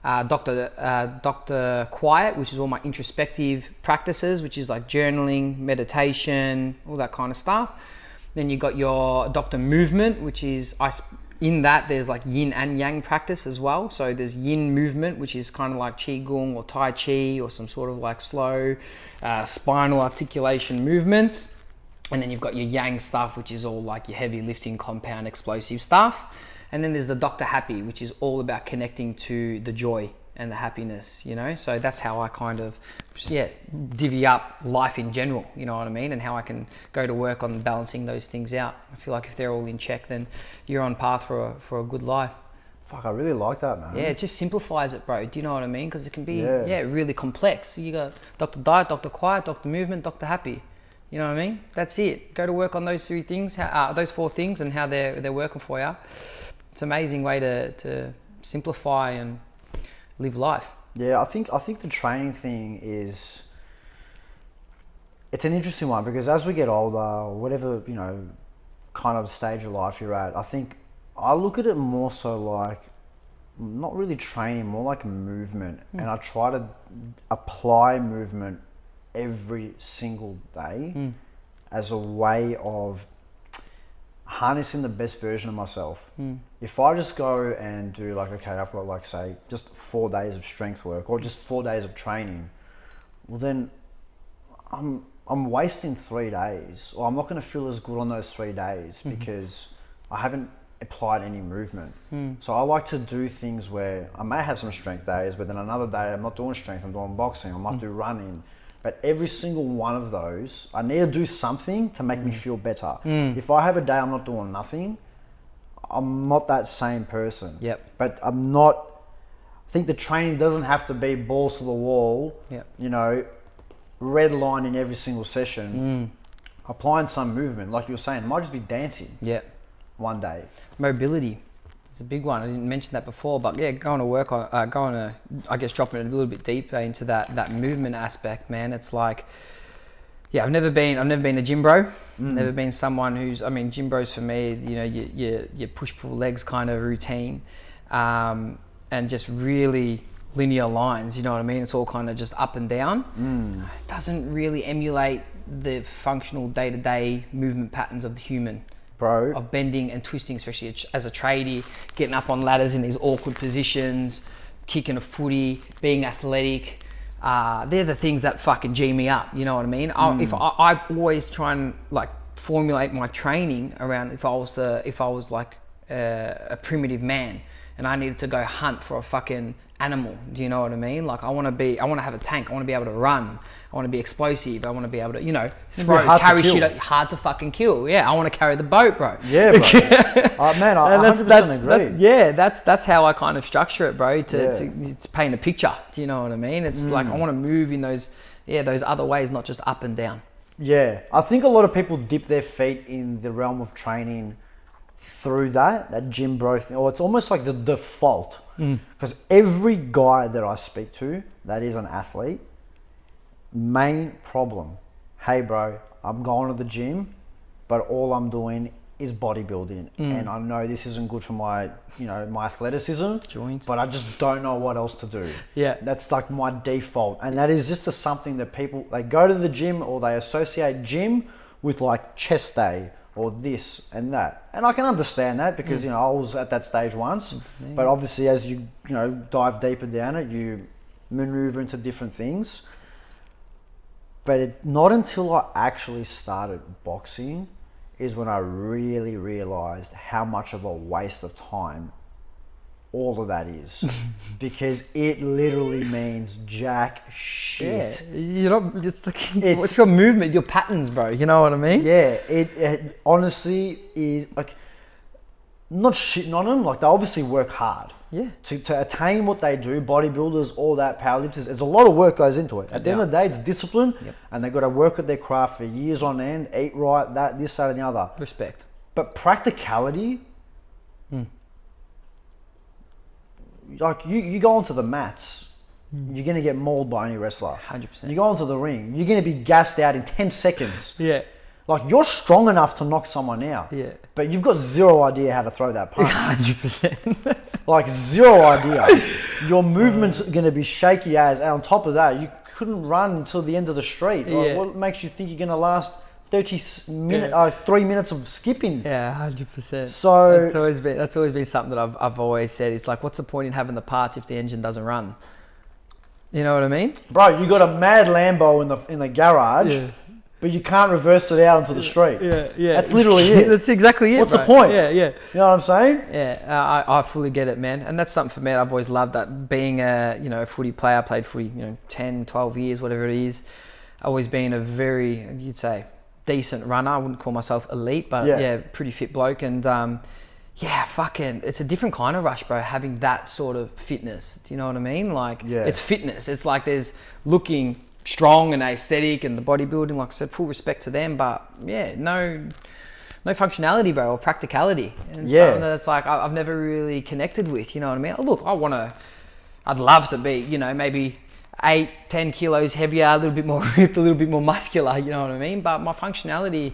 Speaker 1: Dr. Quiet, which is all my introspective practices, which is like journaling, meditation, all that kind of stuff. Then you got your Dr. Movement, which is in that there's like yin and yang practice as well. So there's yin movement, which is kind of like qigong or tai chi or some sort of like slow spinal articulation movements. And then you've got your yang stuff, which is all like your heavy lifting, compound, explosive stuff. And then there's the Dr. Happy, which is all about connecting to the joy and the happiness, you know? So that's how I kind of, divvy up life in general, you know what I mean? And how I can go to work on balancing those things out. I feel like if they're all in check, then you're on path for a good life.
Speaker 2: Fuck, I really like that, man.
Speaker 1: Yeah, it just simplifies it, bro. Do you know what I mean? Because it can be, really complex. So you got Dr. Diet, Dr. Quiet, Dr. Movement, Dr. Happy. You know what I mean? That's it. Go to work on those 3 things, those 4 things, and how they're working for you. It's an amazing way to simplify and live life.
Speaker 2: Yeah, I think the training thing is, it's an interesting one, because as we get older, or whatever, you know, kind of stage of life you're at, I think I look at it more so like not really training, more like movement. And I try to apply movement every single day as a way of harnessing the best version of myself. If I just go and do like, okay, I've got like, say, just 4 days of strength work or just 4 days of training, well then I'm wasting 3 days, or I'm not going to feel as good on those 3 days because I haven't applied any movement. So I like to do things where I may have some strength days, but then another day I'm not doing strength, I'm doing boxing, I might do running. But every single one of those, I need to do something to make me feel better. If I have a day I'm not doing nothing, I'm not that same person. But I think the training doesn't have to be balls to the wall, you know, red line in every single session. Applying some movement, like you were saying, it might just be dancing one day.
Speaker 1: Mobility. It's a big one. I didn't mention that before, but yeah, going to work on, I guess dropping it a little bit deeper into that movement aspect, man. It's like, Yeah, I've never been a gym bro. Never been someone who's, I mean, gym bros for me, you know, your push pull legs kind of routine, and just really linear lines. You know what I mean? It's all kind of just up and down. It doesn't really emulate the functional day-to-day movement patterns of the human.
Speaker 2: Bro.
Speaker 1: Of bending and twisting, especially as a tradie, getting up on ladders in these awkward positions, kicking a footy, being athletic. They're the things that fucking G me up. You know what I mean? I always try and like formulate my training around if I was like a primitive man and I needed to go hunt for a fucking animal. Do you know what I mean? Like I want to have a tank. I want to be able to run. I want to be explosive. I want to be able to, you know, carry shit hard to fucking kill. Yeah, I want to carry the boat, bro.
Speaker 2: Yeah, bro. Man, I 100% agree.
Speaker 1: That's how I kind of structure it, bro. To paint a picture. Do you know what I mean? It's like I want to move in those other ways, not just up and down.
Speaker 2: Yeah, I think a lot of people dip their feet in the realm of training through that gym bro thing, or it's almost like the default. Because every guy that I speak to that is an athlete, main problem, hey bro, I'm going to the gym, but all I'm doing is bodybuilding, and I know this isn't good for my, you know, my athleticism,
Speaker 1: joints,
Speaker 2: but I just don't know what else to do.
Speaker 1: Yeah,
Speaker 2: that's like my default, and that is just something that people, they go to the gym or they associate gym with like chest day or this and that, and I can understand that because you know I was at that stage once, but obviously as you know dive deeper down it, you maneuver into different things. But not until I actually started boxing is when I really realized how much of a waste of time all of that is. Because it literally means jack shit.
Speaker 1: Yeah, you know, it's your movement, your patterns, bro. You know what I mean?
Speaker 2: Yeah, it honestly is like, not shitting on them, like they obviously work hard.
Speaker 1: Yeah.
Speaker 2: To attain what they do, bodybuilders, all that, powerlifters, there's a lot of work goes into it. At the end of the day, it's discipline, and they've got to work at their craft for years on end, eat right, this, that, and the other.
Speaker 1: Respect.
Speaker 2: But practicality, like you go onto the mats, you're going to get mauled by any wrestler.
Speaker 1: 100%.
Speaker 2: You go onto the ring, you're going to be gassed out in 10 seconds.
Speaker 1: Yeah.
Speaker 2: Like you're strong enough to knock someone out.
Speaker 1: Yeah.
Speaker 2: But you've got zero idea how to throw that punch.
Speaker 1: 100%.
Speaker 2: Like zero idea. Your movement's going to be shaky as, and on top of that, you couldn't run until the end of the street. Like, what makes you think you're going to last 3 minutes of skipping?
Speaker 1: Yeah, 100%.
Speaker 2: So
Speaker 1: that's always been something that I've always said. It's like, what's the point in having the parts if the engine doesn't run? You know what I mean?
Speaker 2: Bro, you got a mad Lambo in the garage. Yeah. But you can't reverse it out into the street.
Speaker 1: Yeah.
Speaker 2: That's literally it.
Speaker 1: That's exactly it.
Speaker 2: What's the point?
Speaker 1: Yeah.
Speaker 2: You know what I'm saying?
Speaker 1: Yeah, I fully get it, man. And that's something for me. I've always loved that. Being a footy player, I played footy, 10, 12 years, whatever it is. Always been a very, you'd say, decent runner. I wouldn't call myself elite, but pretty fit bloke. And it's a different kind of rush, bro, having that sort of fitness. Do you know what I mean? Like, it's fitness. It's like there's looking strong and aesthetic and the bodybuilding, like I said, full respect to them, but no functionality, bro, or practicality. And something that's like I've never really connected with, you know what I mean? Look, I'd love to be, maybe 8-10 kilos heavier, a little bit more ripped, a little bit more muscular, you know what I mean? But my functionality,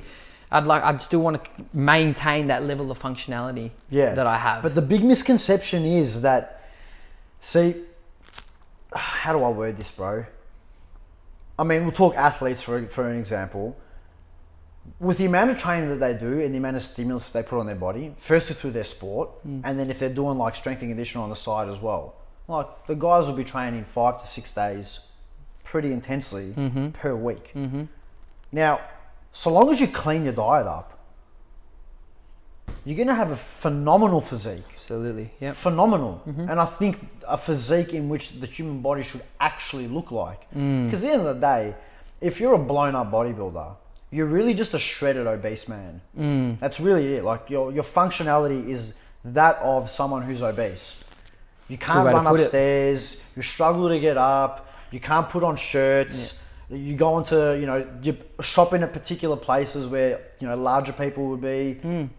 Speaker 1: I'd still want to maintain that level of functionality that I have.
Speaker 2: But the big misconception is that, see, how do I word this, bro? I mean, we'll talk athletes for an example. With the amount of training that they do and the amount of stimulus they put on their body, firstly through their sport, and then if they're doing like strength and conditioning on the side as well, like the guys will be training 5 to 6 days pretty intensely per week. Now, so long as you clean your diet up, you're going to have a phenomenal physique.
Speaker 1: Absolutely, yeah.
Speaker 2: Phenomenal. And I think a physique in which the human body should actually look like. Because at the end of the day, if you're a blown up bodybuilder, you're really just a shredded obese man. That's really it. Like your functionality is that of someone who's obese. You can't run upstairs, you struggle to get up, you can't put on shirts, you go into, you're shopping at particular places where, larger people would be.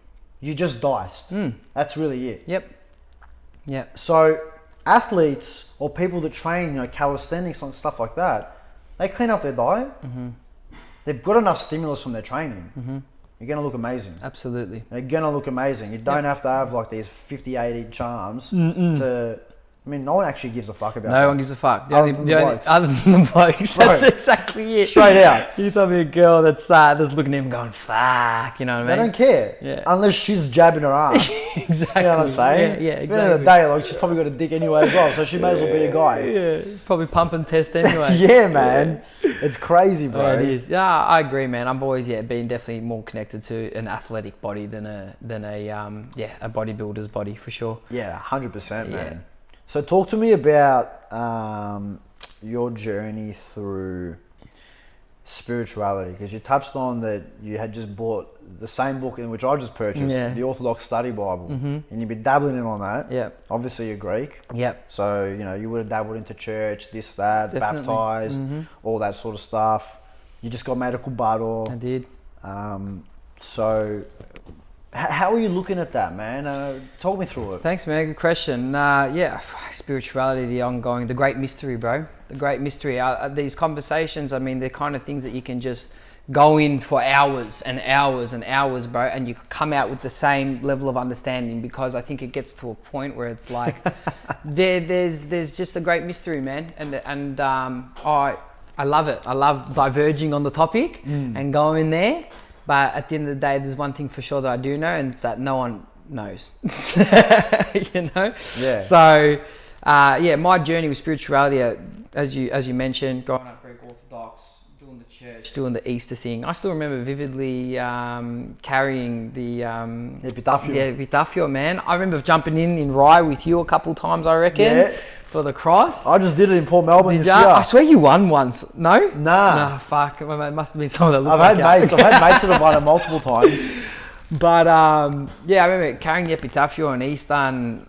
Speaker 2: You just diced. That's really it.
Speaker 1: Yep.
Speaker 2: So athletes or people that train, calisthenics and stuff like that, they clean up their diet. they've got enough stimulus from their training. You're going to look amazing.
Speaker 1: Absolutely.
Speaker 2: They're going to look amazing. You don't have to have like these 50, 80 charms to... I mean, no one actually gives a fuck about that.
Speaker 1: No one gives a fuck.
Speaker 2: Other than the blokes.
Speaker 1: Other than the blokes.
Speaker 2: Bro,
Speaker 1: That's exactly it.
Speaker 2: Straight out.
Speaker 1: You tell me a girl that's looking at him going, fuck, you know what I
Speaker 2: They
Speaker 1: mean?
Speaker 2: don't care.
Speaker 1: Yeah.
Speaker 2: Unless she's jabbing her ass.
Speaker 1: Exactly.
Speaker 2: You know what I'm saying?
Speaker 1: Yeah,
Speaker 2: At the end of the
Speaker 1: exactly.
Speaker 2: day, like, she's probably got a dick anyway as well, so she may as well be a guy.
Speaker 1: Yeah, probably pump and test anyway.
Speaker 2: Yeah, man. It's crazy, bro.
Speaker 1: Yeah, it is. Yeah, I agree, man. I've always been definitely more connected to an athletic body than a bodybuilder's body for sure.
Speaker 2: Yeah, 100%, man.
Speaker 1: Yeah.
Speaker 2: So talk to me about your journey through spirituality, because you touched on that you had just bought the same book in which I just purchased, the Orthodox Study Bible, and you've been dabbling in on that.
Speaker 1: Yeah.
Speaker 2: Obviously, you're Greek.
Speaker 1: Yep.
Speaker 2: So, you know, you would have dabbled into church, this, that,
Speaker 1: Definitely.
Speaker 2: baptized, all that sort of stuff. You just got made a kubado.
Speaker 1: I did.
Speaker 2: So, how are you looking at that, man? Talk me through it.
Speaker 1: Thanks, man. Good question. Spirituality, the great mystery, bro. The great mystery. These conversations, I mean, they're kind of things that you can just go in for hours and hours and hours, bro, and you come out with the same level of understanding, because I think it gets to a point where it's like there's just a great mystery, man, and I love it. I love diverging on the topic and going there. But at the end of the day, there's one thing for sure that I do know, and it's that no one knows. You know?
Speaker 2: Yeah.
Speaker 1: So, my journey with spirituality, as you mentioned, growing up Greek Orthodox, doing the church, doing the Easter thing. I still remember vividly carrying the epitapho, man. I remember jumping in Rye with you a couple times, I reckon, for the cross.
Speaker 2: I just did it in Port Melbourne this year.
Speaker 1: I swear you won once. No?
Speaker 2: Nah.
Speaker 1: Nah, fuck. It must have been someone that looked
Speaker 2: I've had mates that have won it multiple times.
Speaker 1: But I remember carrying the epitapho on Easter, and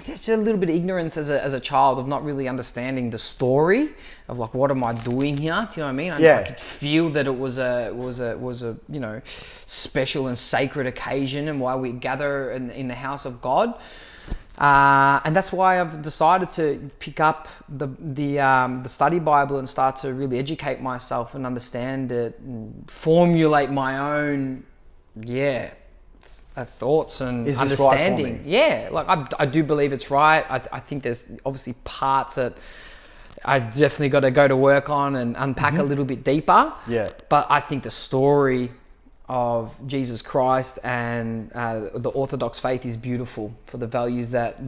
Speaker 1: there's a little bit of ignorance as a child of not really understanding the story of like, what am I doing here? Do you know what I mean? I could feel that it was a you know, special and sacred occasion, and why we gather in the house of God. And that's why I've decided to pick up the study Bible and start to really educate myself and understand it and formulate my own thoughts and understanding.
Speaker 2: Right for me?
Speaker 1: Yeah, like I do believe it's right. I think there's obviously parts that I definitely got to go to work on and unpack a little bit deeper. Yeah. But I think the story of Jesus Christ and the Orthodox faith is beautiful for the values that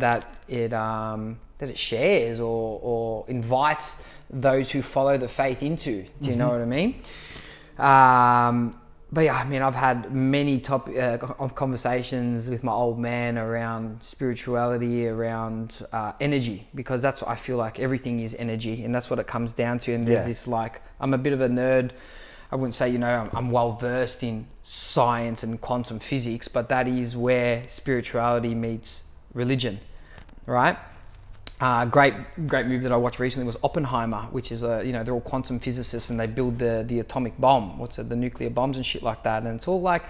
Speaker 1: it shares or invites those who follow the faith into. Do you know what I mean? But yeah, I mean, I've had many of conversations with my old man around spirituality, around energy, because that's what I feel like everything is energy, and that's what it comes down to. And there's this, like, I'm a bit of a nerd. I wouldn't say, you know, I'm well versed in science and quantum physics, but that is where spirituality meets religion, right? Great movie that I watched recently was Oppenheimer, which is they're all quantum physicists and they build the atomic bomb, the nuclear bombs and shit like that. And it's all like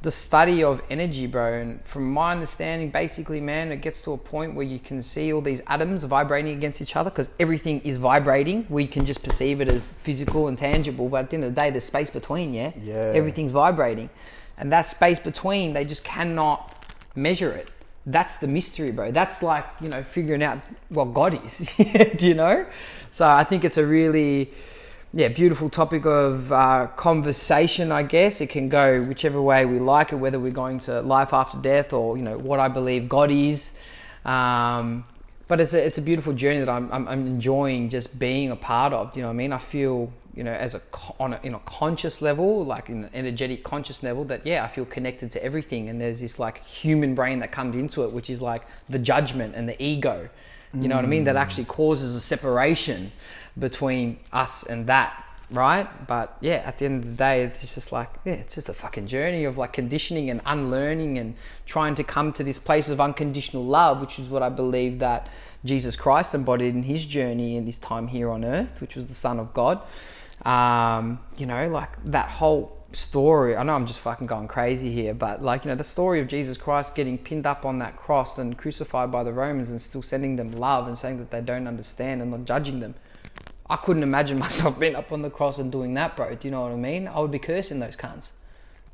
Speaker 1: the study of energy, bro. And from my understanding, basically, man, it gets to a point where you can see all these atoms vibrating against each other, because everything is vibrating. We can just perceive it as physical and tangible, but at the end of the day, there's space between, everything's vibrating. And that space between, they just cannot measure it. That's the mystery, bro. That's like, you know, figuring out what God is. Do you know? So I think it's a really, beautiful topic of conversation, I guess. It can go whichever way we like it, whether we're going to life after death or, you know, what I believe God is. But it's a beautiful journey that I'm enjoying just being a part of. Do you know what I mean? I feel, you know, in a conscious level, like in an energetic conscious level, that I feel connected to everything. And there's this like human brain that comes into it, which is like the judgment and the ego. You know what I mean? That actually causes a separation between us and that, right? But at the end of the day, it's just like, it's just a fucking journey of like conditioning and unlearning and trying to come to this place of unconditional love, which is what I believe that Jesus Christ embodied in his journey and his time here on earth, which was the Son of God. You know, like that whole story, I know I'm just fucking going crazy here, but like, you know, the story of Jesus Christ getting pinned up on that cross and crucified by the Romans and still sending them love and saying that they don't understand and not judging them. I couldn't imagine myself being up on the cross and doing that, bro. Do you know what I mean? I would be cursing those cunts.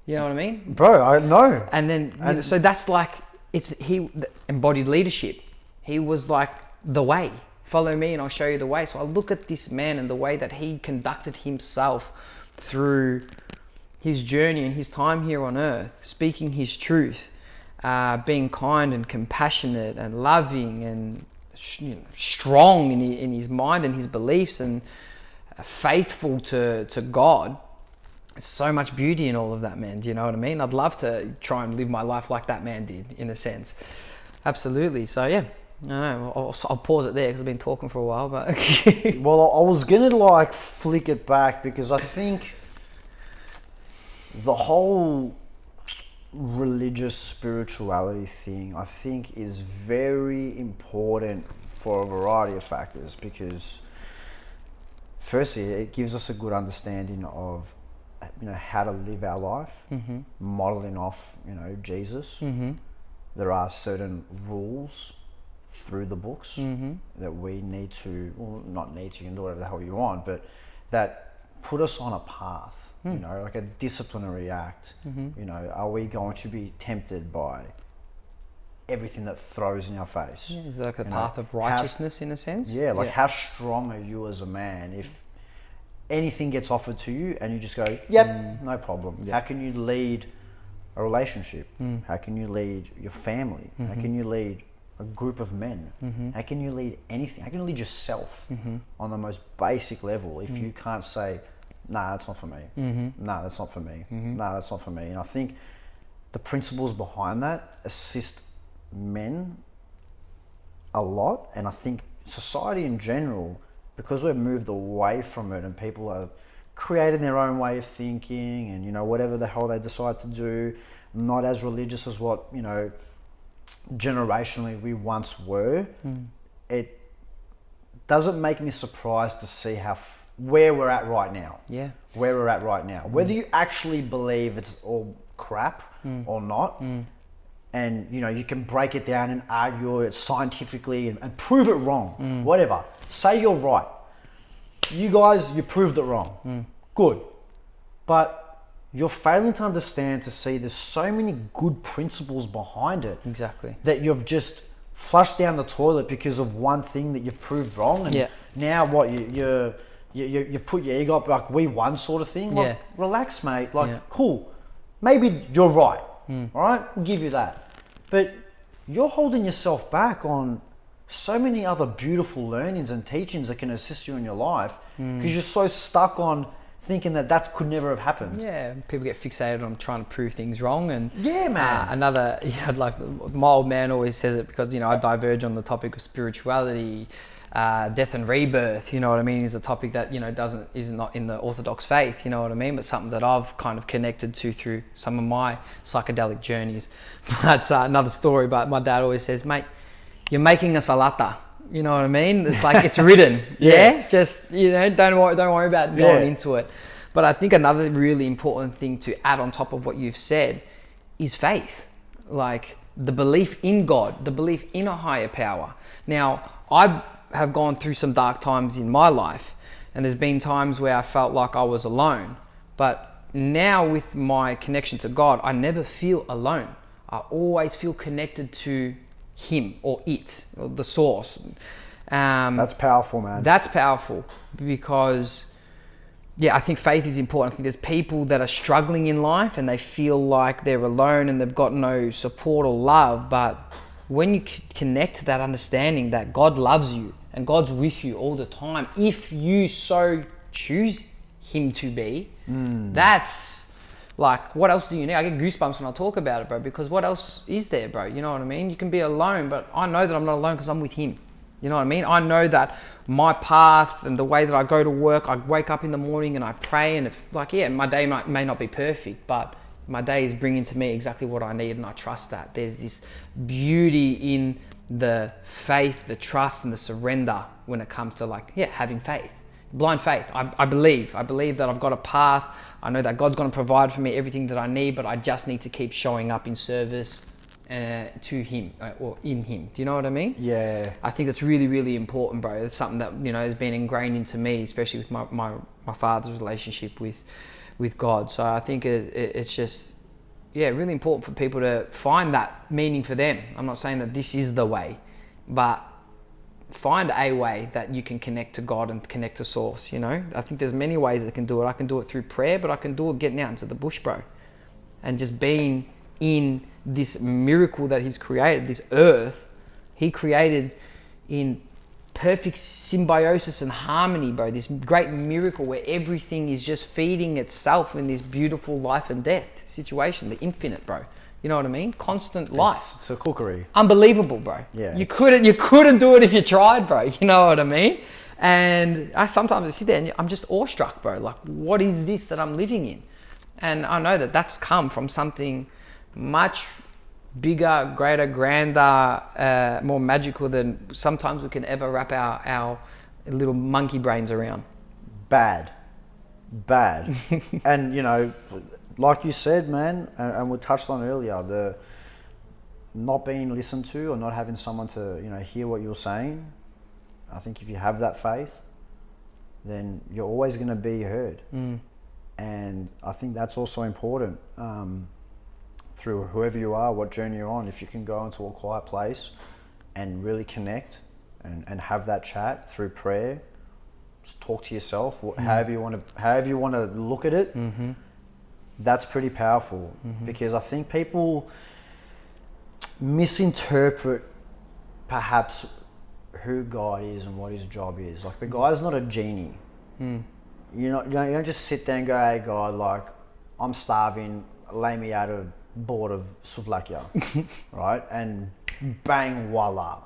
Speaker 1: You know what I mean?
Speaker 2: Bro, I know.
Speaker 1: And then, you know, so that's like, he embodied leadership. He was like the way. Follow me and I'll show you the way. So I look at this man and the way that he conducted himself through his journey and his time here on earth, speaking his truth, being kind and compassionate and loving and strong in his mind and his beliefs and faithful to God. There's so much beauty in all of that, man. Do you know what I mean? I'd love to try and live my life like that man did, in a sense. Absolutely. So yeah, I don't know. I'll pause it there because I've been talking for a while. But
Speaker 2: well, I was gonna like flick it back because I think the whole religious spirituality thing, I think, is very important for a variety of factors. Because firstly, it gives us a good understanding of, you know, how to live our life, modeling off, you know, Jesus. There are certain rules through the books that we need to, well, not need to, you can do whatever the hell you want, but that put us on a path, you know, like a disciplinary act. You know, are we going to be tempted by everything that throws in our face?
Speaker 1: Yeah, it's like a path of righteousness, in a sense.
Speaker 2: Yeah, like how strong are you as a man if anything gets offered to you and you just go, yep, no problem. Yep. How can you lead a relationship? How can you lead your family? How can you lead a group of men? How can you lead anything? How can you lead yourself on the most basic level if you can't say, nah, that's not for me. Nah, that's not for me. Nah, that's not for me. And I think the principles behind that assist men a lot. And I think society in general, because we've moved away from it and people are creating their own way of thinking and, you know, whatever the hell they decide to do, not as religious as what, you know, generationally we once were, it doesn't make me surprised to see where we're at right now. Yeah. Where we're at right now. Whether you actually believe it's all crap or not, and, you know, you can break it down and argue it scientifically and prove it wrong, whatever. Say you're right. You guys, you proved it wrong. Good. But you're failing to understand, to see there's so many good principles behind it. Exactly. That you've just flushed down the toilet because of one thing that you've proved wrong. And now what, you put your ego up like we won sort of thing. Like, relax, mate. Like, cool. Maybe you're right. All right? We'll give you that. But you're holding yourself back on so many other beautiful learnings and teachings that can assist you in your life because you're so stuck on thinking that could never have happened. Yeah, people get fixated on trying to prove things wrong. And yeah, man. Like my old man always says it because, you know, I diverge on the topic of spirituality, death and rebirth, you know what I mean, is a topic that, you know, is not in the Orthodox faith, you know what I mean, but something that I've kind of connected to through some of my psychedelic journeys. That's another story, but my dad always says, mate, you're making us a lata. You know what I mean? It's like, it's written. Just, you know, don't worry about going into it. But I think another really important thing to add on top of what you've said is faith. Like the belief in God, the belief in a higher power. Now, I have gone through some dark times in my life, and there's been times where I felt like I was alone. But now with my connection to God, I never feel alone. I always feel connected to Him or it, or the source. That's powerful, man. That's powerful because, yeah, I think faith is important. I think there's people that are struggling in life and they feel like they're alone and they've got no support or love. But when you connect to that understanding that God loves you and God's with you all the time, if you so choose Him to be, that's like, what else do you need? I get goosebumps when I talk about it, bro, because what else is there, bro? You know what I mean? You can be alone, but I know that I'm not alone because I'm with Him. You know what I mean? I know that my path and the way that I go to work, I wake up in the morning and I pray, and if, like, yeah, my day may not be perfect, but my day is bringing to me exactly what I need, and I trust that. There's this beauty in the faith, the trust, and the surrender when it comes to, like, yeah, having faith. Blind faith. I believe that I've got a path. I know that God's going to provide for me everything that I need, but I just need to keep showing up in service
Speaker 1: to him or in him. Do you know what I mean?
Speaker 2: Yeah.
Speaker 1: I think that's really, really important, bro. It's something that, you know, has been ingrained into me, especially with my father's relationship with God. So I think it's just, yeah, really important for people to find that meaning for them. I'm not saying that this is the way, but find a way that you can connect to God and connect to source, you know? I think there's many ways I can do it. I can do it through prayer, but I can do it getting out into the bush, bro. And just being in this miracle that he's created, this earth, he created in perfect symbiosis and harmony, bro. This great miracle where everything is just feeding itself in this beautiful life and death situation, the infinite, bro. You know what I mean? Constant life.
Speaker 2: It's a cookery.
Speaker 1: Unbelievable, bro.
Speaker 2: Yeah.
Speaker 1: You couldn't do it if you tried, bro. You know what I mean? And sometimes I sit there and I'm just awestruck, bro. Like, what is this that I'm living in? And I know that that's come from something much bigger, greater, grander, more magical than sometimes we can ever wrap our little monkey brains around.
Speaker 2: Bad. And, you know, like you said, man, and we touched on earlier, the not being listened to or not having someone to, you know, hear what you're saying. I think if you have that faith, then you're always going to be heard. And I think that's also important through whoever you are, what journey you're on. If you can go into a quiet place and really connect and have that chat through prayer, just talk to yourself, however you want to look at it. That's pretty powerful, because I think people misinterpret perhaps who God is and what his job is. Like, the guy's not a genie. You don't just sit there and go, hey God, like, I'm starving, lay me out a board of souvlaki, right? And bang, voila.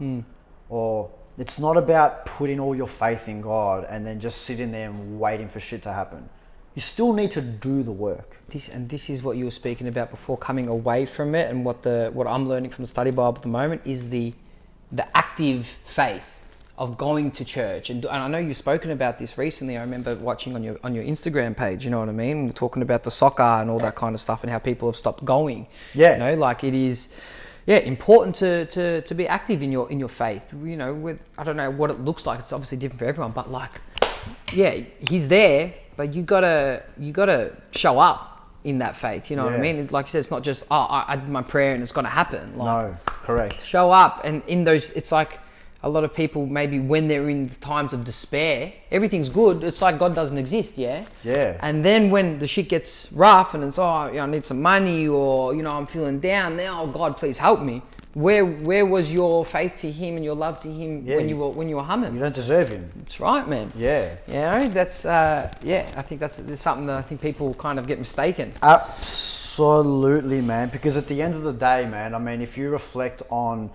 Speaker 2: Or it's not about putting all your faith in God and then just sitting there and waiting for shit to happen. You still need to do the work.
Speaker 1: This is what you were speaking about before, coming away from it, and what I'm learning from the study Bible at the moment is the active faith of going to church. And I know you've spoken about this recently. I remember watching on your Instagram page, you know what I mean? Talking about the soccer and all that kind of stuff and how people have stopped going.
Speaker 2: Yeah.
Speaker 1: You know, like, it is, yeah, important to be active in your faith. You know, I don't know what it looks like. It's obviously different for everyone, but like, yeah, he's there, but you gotta show up in that faith. You know what I mean? Like you said, it's not just, I did my prayer and it's gonna happen. Like,
Speaker 2: no, correct.
Speaker 1: Show up, and in those, it's like a lot of people, maybe when they're in times of despair, everything's good. It's like God doesn't exist, yeah?
Speaker 2: Yeah.
Speaker 1: And then when the shit gets rough and it's, I need some money, or, you know, I'm feeling down now, God, please help me. Where was your faith to him and your love to him when you were humming?
Speaker 2: You don't deserve him.
Speaker 1: That's right, man.
Speaker 2: Yeah.
Speaker 1: You know, that's, I think that's something that I think people kind of get mistaken.
Speaker 2: Absolutely, man. Because at the end of the day, man, I mean, if you reflect on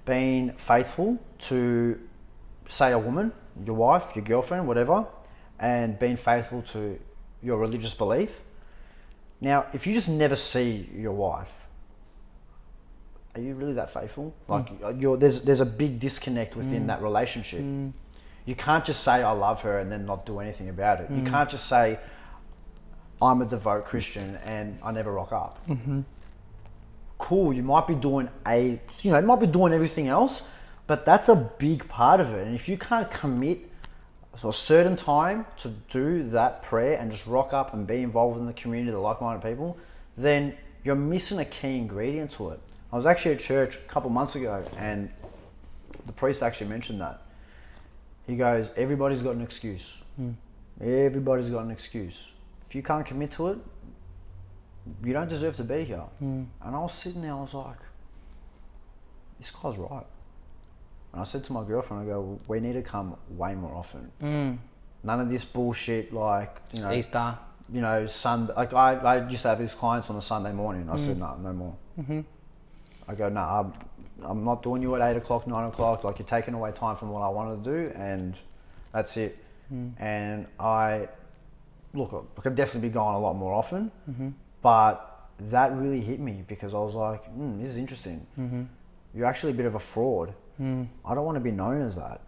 Speaker 2: being faithful to, say, a woman, your wife, your girlfriend, whatever, and being faithful to your religious belief. Now, if you just never see your wife, are you really that faithful? Like, there's a big disconnect within that relationship. You can't just say I love her and then not do anything about it. You can't just say I'm a devout Christian and I never rock up. Cool, you might be doing everything else, but that's a big part of it. And if you can't commit a certain time to do that prayer and just rock up and be involved in the community, the like-minded people, then you're missing a key ingredient to it. I was actually at church a couple months ago, and the priest actually mentioned that. He goes, everybody's got an excuse. Everybody's got an excuse. If you can't commit to it, you don't deserve to be here. And I was sitting there, I was like, this guy's right. And I said to my girlfriend, I go, we need to come way more often. None of this bullshit, like, you know,
Speaker 1: Easter.
Speaker 2: You know, Sunday. Like, I used to have these clients on a Sunday morning. I said, no more. I go, no, I'm not doing you at 8 o'clock, 9 o'clock. Like, you're taking away time from what I wanted to do, and that's it. And I could definitely be going a lot more often, but that really hit me, because I was like, this is interesting. You're actually a bit of a fraud. I don't want to be known as that.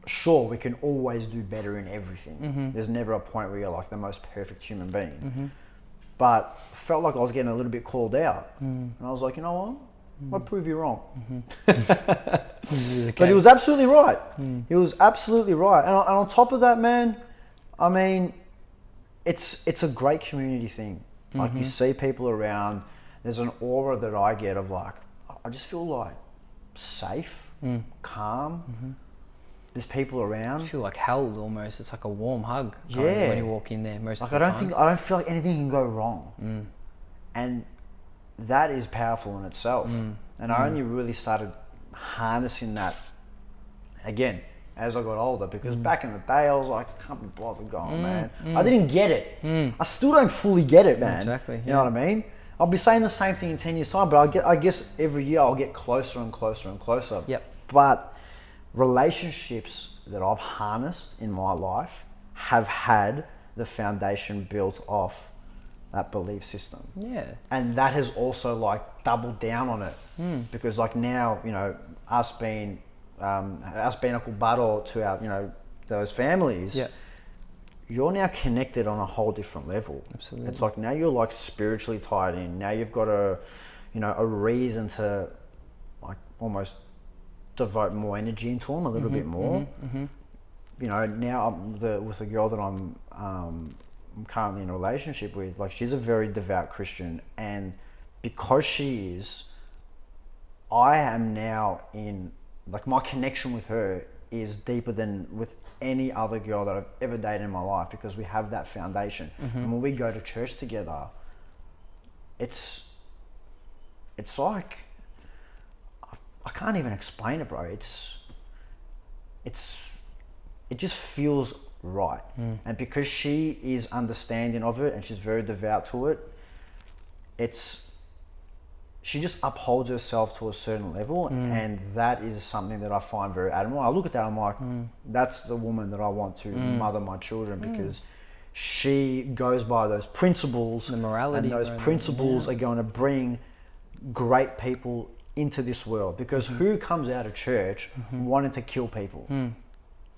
Speaker 2: Sure, we can always do better in everything. There's never a point where you're like the most perfect human being. But I felt like I was getting a little bit called out. And I was like, you know what? I'll prove you wrong.
Speaker 1: Mm-hmm.
Speaker 2: But he was absolutely right. He was absolutely right. And on top of that, man, I mean, it's a great community thing. Like you see people around, there's an aura that I get of like, I just feel like safe, calm. There's people around.
Speaker 1: I feel like held almost. It's like a warm hug
Speaker 2: Yeah.
Speaker 1: when you walk in there most
Speaker 2: Like
Speaker 1: of the time.
Speaker 2: I don't feel like anything can go wrong. And that is powerful in itself. And I only really started harnessing that again as I got older, because back in the day I was like, I can't be bothered going, man. I didn't get it. I still don't fully get it, man.
Speaker 1: Exactly.
Speaker 2: You know what I mean? I'll be saying the same thing in 10 years time, but I guess every year I'll get closer and closer and closer.
Speaker 1: Yep.
Speaker 2: But relationships that I've harnessed in my life have had the foundation built off that belief system.
Speaker 1: Yeah.
Speaker 2: And that has also like doubled down on it, because like now, you know, us being Uncle Bado to our, you know, those families, you're now connected on a whole different level.
Speaker 1: Absolutely.
Speaker 2: It's like now you're like spiritually tied in. Now you've got a reason to like almost devote more energy into them a little bit more. You know, now with the girl that I'm currently in a relationship with, like she's a very devout Christian, and because she is, I am now in, like my connection with her is deeper than with any other girl that I've ever dated in my life, because we have that foundation. And when we go to church together, it's like, I can't even explain it, bro. It just feels right. And because she is understanding of it and she's very devout to it, she just upholds herself to a certain level, and that is something that I find very admirable. I look at that, I'm like, that's the woman that I want to mother my children, because she goes by those principles,
Speaker 1: The morality,
Speaker 2: and those principles are going to bring great people into this world. Because who comes out of church wanting to kill people?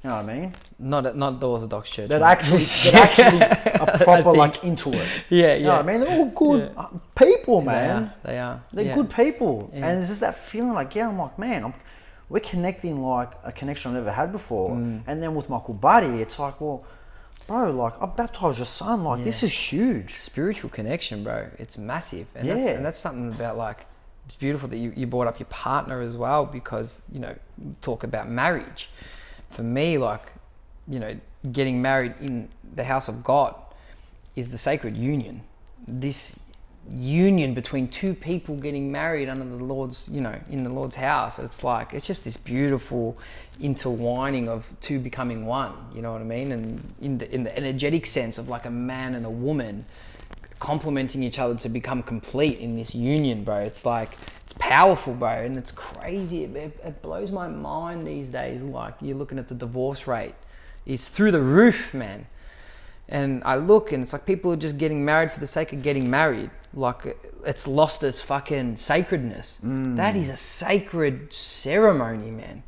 Speaker 2: You know what I mean?
Speaker 1: Not the Orthodox church.
Speaker 2: That
Speaker 1: man.
Speaker 2: actually are proper like into it.
Speaker 1: Yeah,
Speaker 2: You know what I mean? They're all good people, man.
Speaker 1: They are.
Speaker 2: They're good people. And there's just that feeling like, I'm like, man, we're connecting like a connection I've never had before. And then with Michael Buddy, it's like, well, bro, like I baptized your son. Like this is huge.
Speaker 1: Spiritual connection, bro. It's massive. And that's something about like, it's beautiful that you brought up your partner as well, because, you know, talk about marriage. For me, like, you know, getting married in the house of God is the sacred union. This union between two people getting married under the Lord's, you know, in the Lord's house. It's like, it's just this beautiful intertwining of two becoming one, you know what I mean? And in the energetic sense of like a man and a woman complementing each other to become complete in this union, bro. It's like, it's powerful, bro, and it's crazy. It blows my mind these days. Like, you're looking at the divorce rate is through the roof, man. And I look, and it's like people are just getting married for the sake of getting married. Like, it's lost its fucking sacredness. That is a sacred ceremony, man.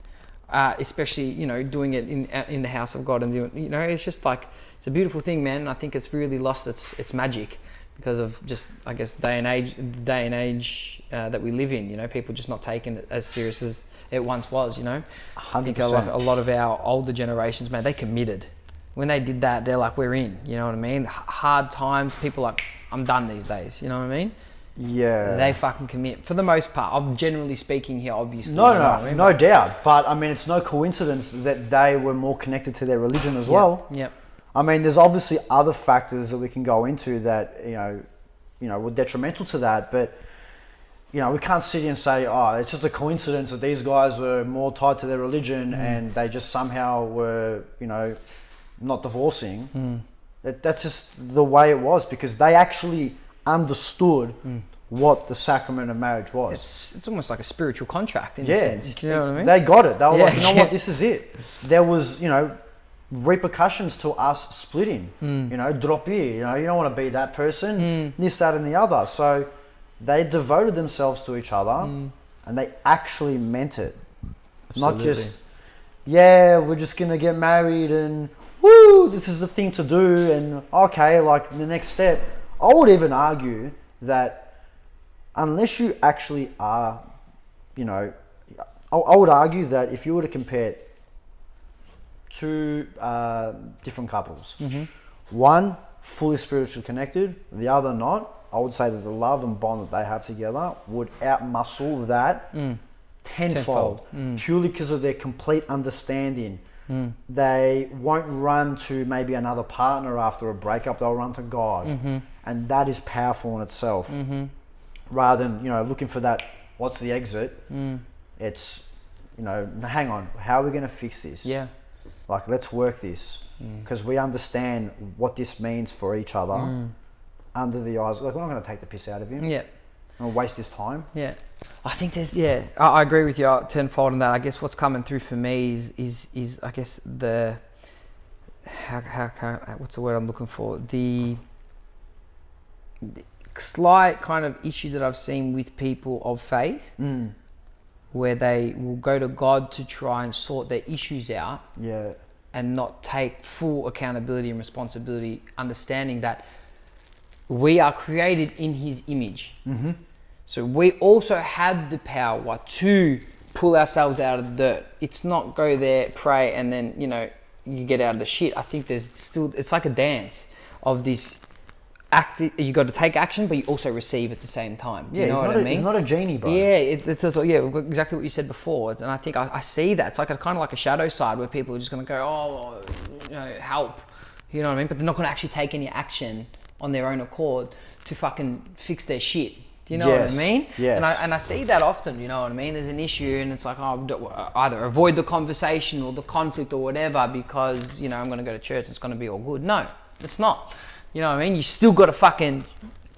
Speaker 1: Especially, you know, doing it in the house of God, and you know, it's just like, it's a beautiful thing, man. And I think it's really lost its magic because of just, I guess, day and age that we live in. You know, people just not taking it as serious as it once was. You know,
Speaker 2: 100%.
Speaker 1: I think a lot of our older generations, man, they committed. When they did that, they're like, we're in. You know what I mean? Hard times, people are like, I'm done these days. You know what I mean?
Speaker 2: Yeah.
Speaker 1: They fucking commit for the most part. I'm generally speaking here, obviously.
Speaker 2: No,
Speaker 1: you know what I mean?
Speaker 2: no doubt. But I mean, it's no coincidence that they were more connected to their religion as well.
Speaker 1: Yep.
Speaker 2: I mean, there's obviously other factors that we can go into that, you know, were detrimental to that. But, you know, we can't sit here and say, oh, it's just a coincidence that these guys were more tied to their religion and they just somehow were, you know, not divorcing. That's just the way it was, because they actually understood what the sacrament of marriage was.
Speaker 1: It's almost like a spiritual contract in a sense. Do you know what I mean?
Speaker 2: They got it. They were like, you know what, this is it. There was, you know, repercussions to us splitting. You know, drop here. You know, you don't want to be that person. This, that, and the other. So they devoted themselves to each other, and they actually meant it. Absolutely. Not just, we're just gonna get married and woo, this is the thing to do, and okay, like the next step. I would even argue that unless you actually are you know, I would argue that if you were to compare two different couples, one fully spiritually connected, the other not, I would say that the love and bond that they have together would outmuscle that tenfold. Purely because of their complete understanding. They won't run to maybe another partner after a breakup, they'll run to God. And that is powerful in itself. Rather than, you know, looking for that, what's the exit? It's, you know, hang on, how are we going to fix this? Like, let's work this. Because we understand what this means for each other under the eyes. Like, we're not going to take the piss out of him. And waste his time.
Speaker 1: I think there's, I agree with you tenfold on that. I guess what's coming through for me is I guess the, how what's the word I'm looking for? The slight kind of issue that I've seen with people of faith, where they will go to God to try and sort their issues out. And not take full accountability and responsibility, understanding that we are created in His image. So we also have the power to pull ourselves out of the dirt. It's not go there, pray, and then, you know, you get out of the shit. I think there's still, it's like a dance of this act. You got to take action, but you also receive at the same time. Do you know what I mean?
Speaker 2: It's not a genie, bro.
Speaker 1: It's also, exactly what you said before. And I think I see that. It's like kind of like a shadow side where people are just going to go, oh, you know, help. You know what I mean? But they're not going to actually take any action on their own accord to fucking fix their shit. Do you know what I mean? And I see that often, you know what I mean? There's an issue and it's like, oh, either avoid the conversation or the conflict or whatever because, you know, I'm going to go to church, it's going to be all good. No, it's not. You know what I mean? You still got to fucking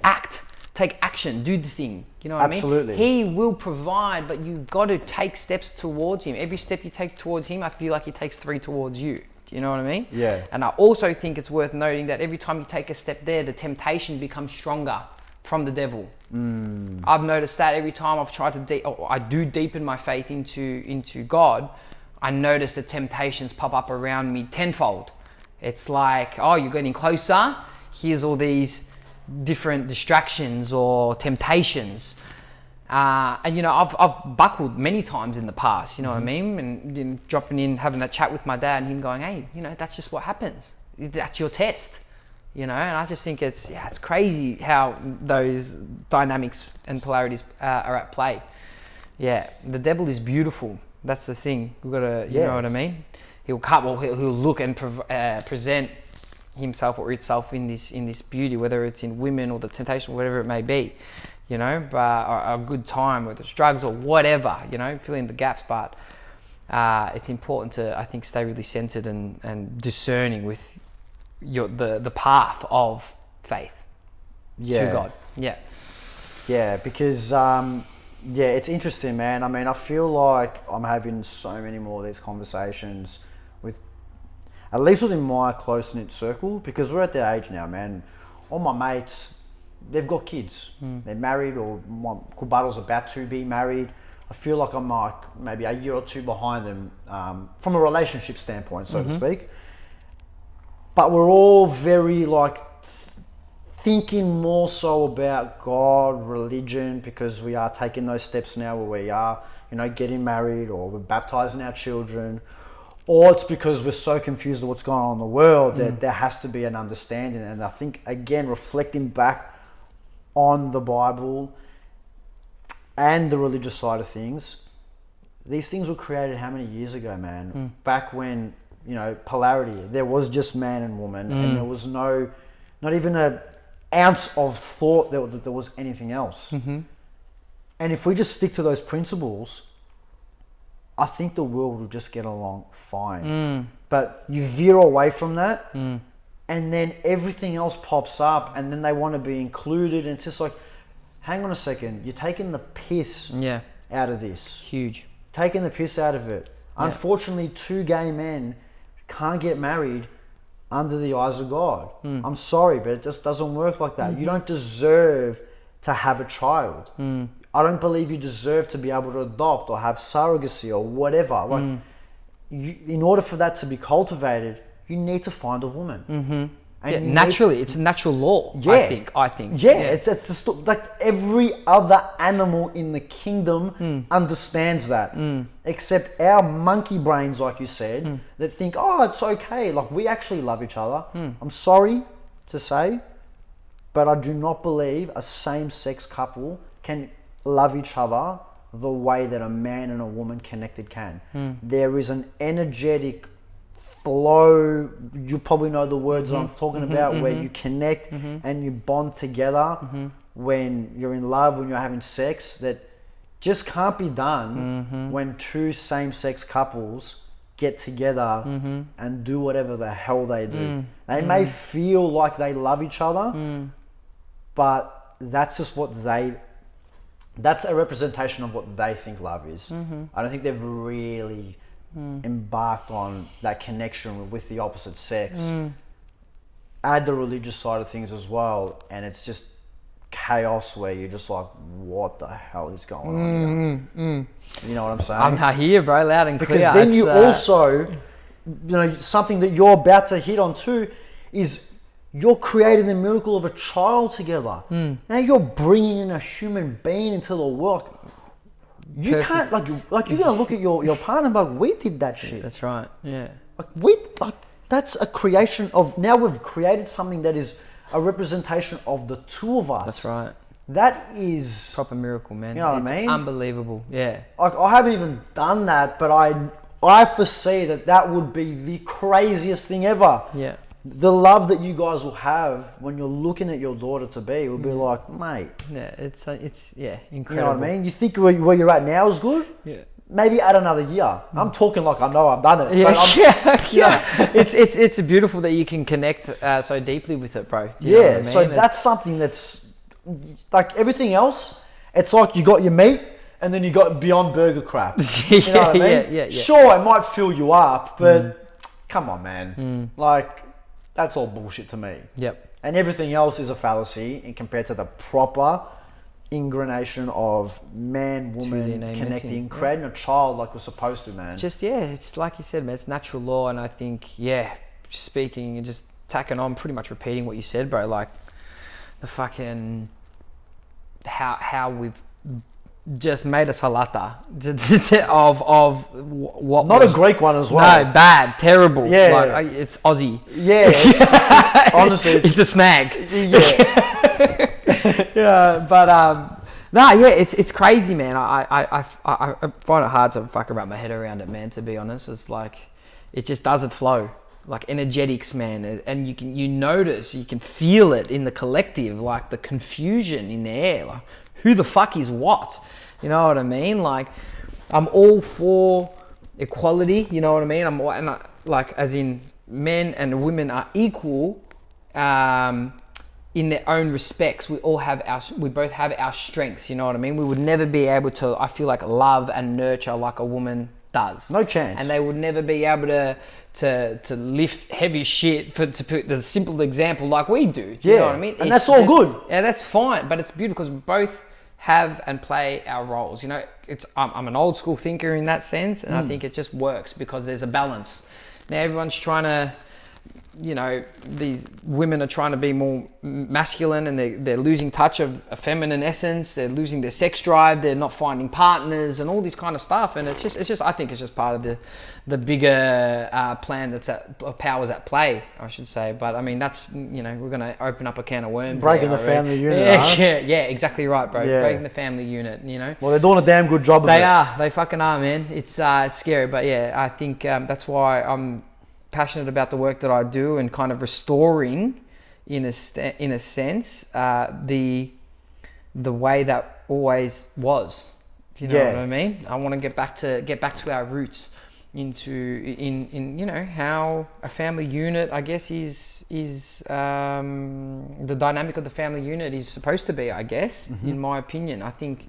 Speaker 1: act, take action, do the thing. You know what I mean?
Speaker 2: Absolutely.
Speaker 1: He will provide, but you've got to take steps towards Him. Every step you take towards Him, I feel like He takes 3 towards you. Do you know what I mean? And I also think it's worth noting that every time you take a step there, the temptation becomes stronger from the devil. I've noticed that every time I've tried to I do deepen my faith into God, I notice the temptations pop up around me tenfold. It's like, oh, you're getting closer. Here's all these different distractions or temptations. And, you know, I've buckled many times in the past, you know what I mean? And you know, dropping in, having that chat with my dad and him going, hey, you know, that's just what happens. That's your test. You know, and I just think it's crazy how those dynamics and polarities are at play. The devil is beautiful. That's the thing. We've got to, you know what I mean? He'll look and present himself or itself in this beauty, whether it's in women or the temptation, whatever it may be, you know, but a good time, whether it's drugs or whatever, you know, fill in the gaps. But it's important to, I think, stay really centered and discerning with the path of faith to God.
Speaker 2: Because it's interesting, man. I mean, I feel like I'm having so many more of these conversations with, at least within my close-knit circle, because we're at the age now, man. All my mates, they've got kids. They're married, or my Kubaro's about to be married. I feel like I'm like maybe a year or two behind them from a relationship standpoint, so to speak. But we're all very like thinking more so about God, religion, because we are taking those steps now where we are, you know, getting married, or we're baptizing our children, or it's because we're so confused with what's going on in the world that there has to be an understanding. And I think, again, reflecting back on the Bible and the religious side of things, these things were created how many years ago, man? Back when, you know, polarity, there was just man and woman, and there was not even an ounce of thought that there was anything else. And if we just stick to those principles, I think the world will just get along fine. But you veer away from that, and then everything else pops up, and then they want to be included, and it's just like, hang on a second, you're taking the piss out of this.
Speaker 1: Huge.
Speaker 2: Taking the piss out of it. Unfortunately, 2 gay men can't get married under the eyes of God. I'm sorry, but it just doesn't work like that. You don't deserve to have a child. I don't believe you deserve to be able to adopt or have surrogacy or whatever. Like, in order for that to be cultivated, you need to find a woman. And
Speaker 1: Yeah,
Speaker 2: you
Speaker 1: naturally, it's a natural law.
Speaker 2: Yeah.
Speaker 1: I think.
Speaker 2: Yeah, it's just like every other animal in the kingdom understands that, except our monkey brains, like you said, that think, oh, it's okay. Like, we actually love each other. I'm sorry to say, but I do not believe a same-sex couple can love each other the way that a man and a woman connected can. There is an energetic flow, you probably know the words that I'm talking about, where you connect and you bond together when you're in love, when you're having sex, that just can't be done when two same-sex couples get together and do whatever the hell they do. They may feel like they love each other, but that's just that's a representation of what they think love is. I don't think they've really embarked on that connection with the opposite sex. Add the religious side of things as well, and it's just chaos where you're just like, what the hell is going on here? You know what I'm saying?
Speaker 1: I'm here, bro, loud and clear.
Speaker 2: Because then you also, you know, something that you're about to hit on too is you're creating the miracle of a child together. Now you're bringing in a human being into the world. You
Speaker 1: Perfect.
Speaker 2: can't like you're gonna look at your partner and be like, we did that shit.
Speaker 1: That's right. Yeah.
Speaker 2: That's a creation of, now we've created something that is a representation of the two of us.
Speaker 1: That's right.
Speaker 2: That is
Speaker 1: Proper miracle, man.
Speaker 2: You know what I
Speaker 1: It's
Speaker 2: mean?
Speaker 1: unbelievable. Yeah.
Speaker 2: like, I haven't even done that, but I foresee that would be the craziest thing ever.
Speaker 1: Yeah.
Speaker 2: The love that you guys will have when you're looking at your daughter to be will be like, mate.
Speaker 1: Yeah. It's yeah,
Speaker 2: You
Speaker 1: incredible.
Speaker 2: know what I mean? You think where you're at now is good?
Speaker 1: Yeah.
Speaker 2: Maybe add another year. I'm talking like I know I've done it.
Speaker 1: Yeah,
Speaker 2: but I'm,
Speaker 1: yeah. It's beautiful that you can connect so deeply with it, bro. Do you know what I mean?
Speaker 2: So that's something that's like everything else. It's like you got your meat and then you got Beyond Burger crap. You know what I mean?
Speaker 1: Yeah.
Speaker 2: Sure, it might fill you up, but come on, man. Like, that's all bullshit to me.
Speaker 1: Yep.
Speaker 2: And everything else is a fallacy in compared to the proper ingranation of man, woman
Speaker 1: DNA
Speaker 2: connecting,
Speaker 1: missing.
Speaker 2: creating a child like we're supposed to, man.
Speaker 1: Just it's like you said, man. It's natural law, and I think speaking and just tacking on, pretty much repeating what you said, bro. Like the fucking how we've just made a salata of what
Speaker 2: Not
Speaker 1: was,
Speaker 2: a Greek one as well.
Speaker 1: No, bad, terrible.
Speaker 2: Yeah.
Speaker 1: Like, it's Aussie.
Speaker 2: Yeah, it's just, honestly,
Speaker 1: It's a snag.
Speaker 2: yeah.
Speaker 1: Yeah, but it's crazy, man. I find it hard to fucking wrap my head around it, man. To be honest, it's like it just doesn't flow, like energetics, man. And you notice, you can feel it in the collective, like the confusion in the air, like who the fuck is what, you know what I mean? Like I'm all for equality, you know what I mean? Like as in men and women are equal. In their own respects, we both have our strengths, you know what I mean? We would never be able to, I feel like, love and nurture like a woman does.
Speaker 2: No chance.
Speaker 1: And they would never be able to lift heavy shit, to put the simple example like we do. You know what I mean?
Speaker 2: And that's all good.
Speaker 1: Yeah, that's fine, but it's beautiful because we both have and play our roles. You know, I'm an old school thinker in that sense, and I think it just works because there's a balance. Now everyone's trying to, you know, these women are trying to be more masculine, and they're losing touch of a feminine essence. They're losing their sex drive. They're not finding partners and all this kind of stuff. And it's just I think it's just part of the bigger plan powers at play, I should say. But I mean, that's, you know, we're going to open up a can of worms.
Speaker 2: Breaking the family unit.
Speaker 1: Yeah, exactly right, bro.
Speaker 2: Yeah.
Speaker 1: Breaking the family unit, you know.
Speaker 2: Well, they're doing a damn good job of it.
Speaker 1: They fucking are, man. It's scary, but yeah, I think that's why I'm passionate about the work that I do and kind of restoring, in a sense, the way that always was. You know what I mean? I want to get back to our roots, in you know how a family unit, I guess, is the dynamic of the family unit is supposed to be, I guess, in my opinion. I think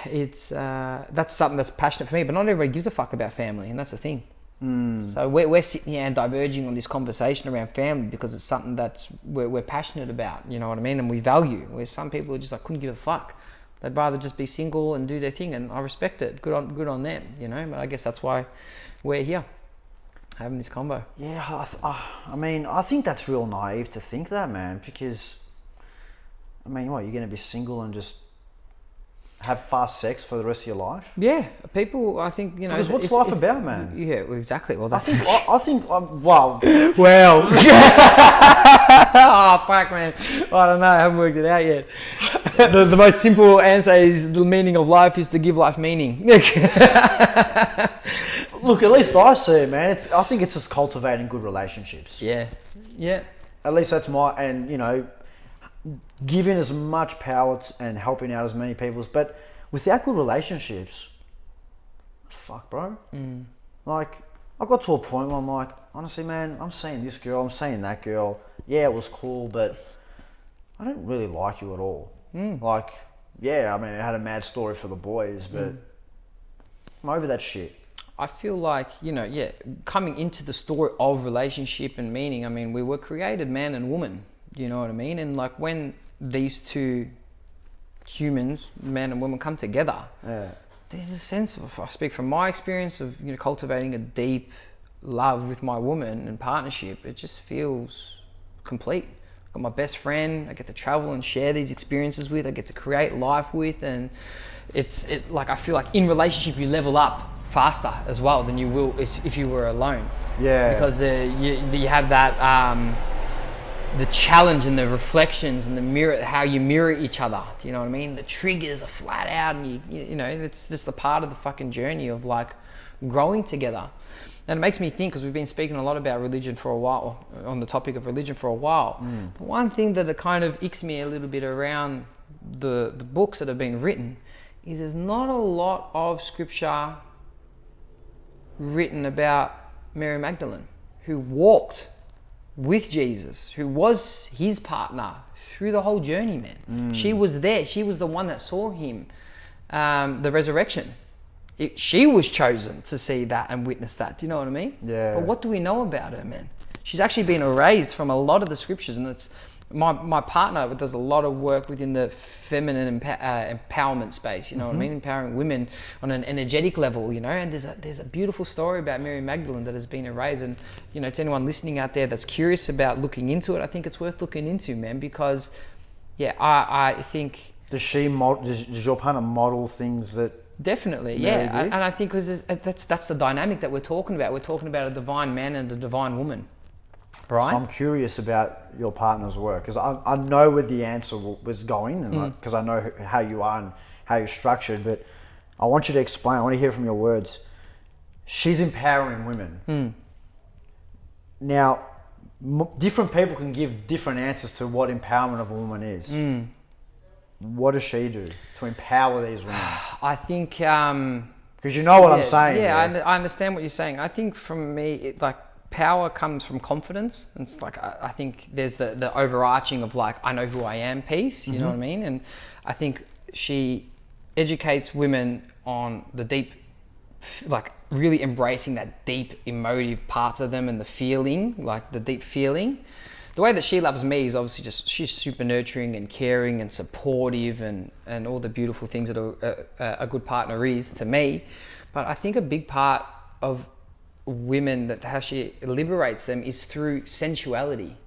Speaker 1: it's that's something that's passionate for me, but not everybody gives a fuck about family, and that's the thing. So we're sitting here and diverging on this conversation around family because it's something that's we're passionate about, you know what I mean, and we value. Where some people are just like couldn't give a fuck. They'd rather just be single and do their thing, and I respect it. Good on them, you know. But I guess that's why we're here. having this combo.
Speaker 2: Yeah, I mean, I think that's real naive to think that, man, because, I mean, what, you're going to be single and just have fast sex for the rest of your life?
Speaker 1: Yeah, people, I think, you know...
Speaker 2: Because what's life about, man?
Speaker 1: Yeah, well, exactly. Well, that's...
Speaker 2: I think, wow.
Speaker 1: Well... Oh, fuck, man. I don't know. I haven't worked it out yet. The most simple answer is the meaning of life is to give life meaning.
Speaker 2: Look, at least I see it, man. I think it's just cultivating good relationships.
Speaker 1: Yeah. Yeah.
Speaker 2: At least that's and, you know, giving as much power and helping out as many people. But without good relationships, fuck, bro. Like, I got to a point where I'm like, honestly, man, I'm seeing this girl, I'm seeing that girl. Yeah, it was cool, but I don't really like you at all. Like, yeah, I mean, I had a mad story for the boys, but I'm over that shit.
Speaker 1: I feel like, you know, yeah, coming into the story of relationship and meaning, I mean, we were created man and woman, you know what I mean? And like when these two humans, man and woman, come together, there's a sense of, I speak from my experience of, you know, cultivating a deep love with my woman and partnership, it just feels complete. I've got my best friend I get to travel and share these experiences with, I get to create life with, and it's like, I feel like in relationship you level up faster as well than you will if you were alone. Yeah. Because you have that the challenge and the reflections and the mirror, how you mirror each other. Do you know what I mean? The triggers are flat out, and you know, it's just a part of the fucking journey of like growing together. And it makes me think, because we've been speaking a lot about religion for a while, on the topic of religion for a while. The one thing that it kind of icks me a little bit around the books that have been written is there's not a lot of scripture written about Mary Magdalene, who walked with Jesus, who was his partner through the whole journey, man. She was there. She was the one that saw him, the resurrection. She was chosen to see that and witness that. Do you know what I mean? Yeah. But what do we know about her, man? She's actually been erased from a lot of the scriptures, and it's my partner does a lot of work within the feminine empowerment space. You know what I mean? Empowering women on an energetic level. You know, and there's a beautiful story about Mary Magdalene that has been erased. And you know, to anyone listening out there that's curious about looking into it, I think it's worth looking into, man. Because yeah, I think does your partner model things that? Definitely, yeah. And I think that's the dynamic that we're talking about. We're talking about a divine man and a divine woman, right? So
Speaker 2: I'm curious about your partner's work, because I know where the answer was going, and because I know how you are and how you're structured, but I want you to explain. I want to hear from your words. She's empowering women. Now, different people can give different answers to what empowerment of a woman is. What does she do to empower these women?
Speaker 1: I think...
Speaker 2: because you know what I'm saying.
Speaker 1: Yeah, I understand what you're saying. I think from me, like, power comes from confidence. It's like, I think there's the overarching of like, I know who I am piece, you know what I mean? And I think she educates women on the deep, like really embracing that deep emotive parts of them and the feeling, like the deep feeling. The way that she loves me is obviously just, she's super nurturing and caring and supportive and all the beautiful things that a good partner is to me. But I think a big part of women, that how she liberates them, is through sensuality.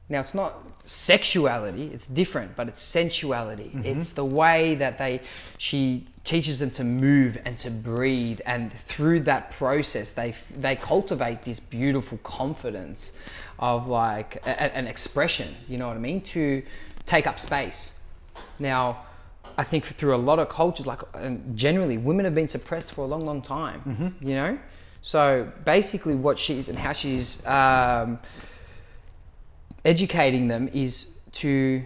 Speaker 1: Now, it's not sexuality, it's different, but it's sensuality. It's the way that she teaches them to move and to breathe, and through that process they cultivate this beautiful confidence of like an expression, you know what I mean, to take up space. Now, I think through a lot of cultures, like, and generally women have been suppressed for a long time, you know? So basically what she's, and how she's educating them is to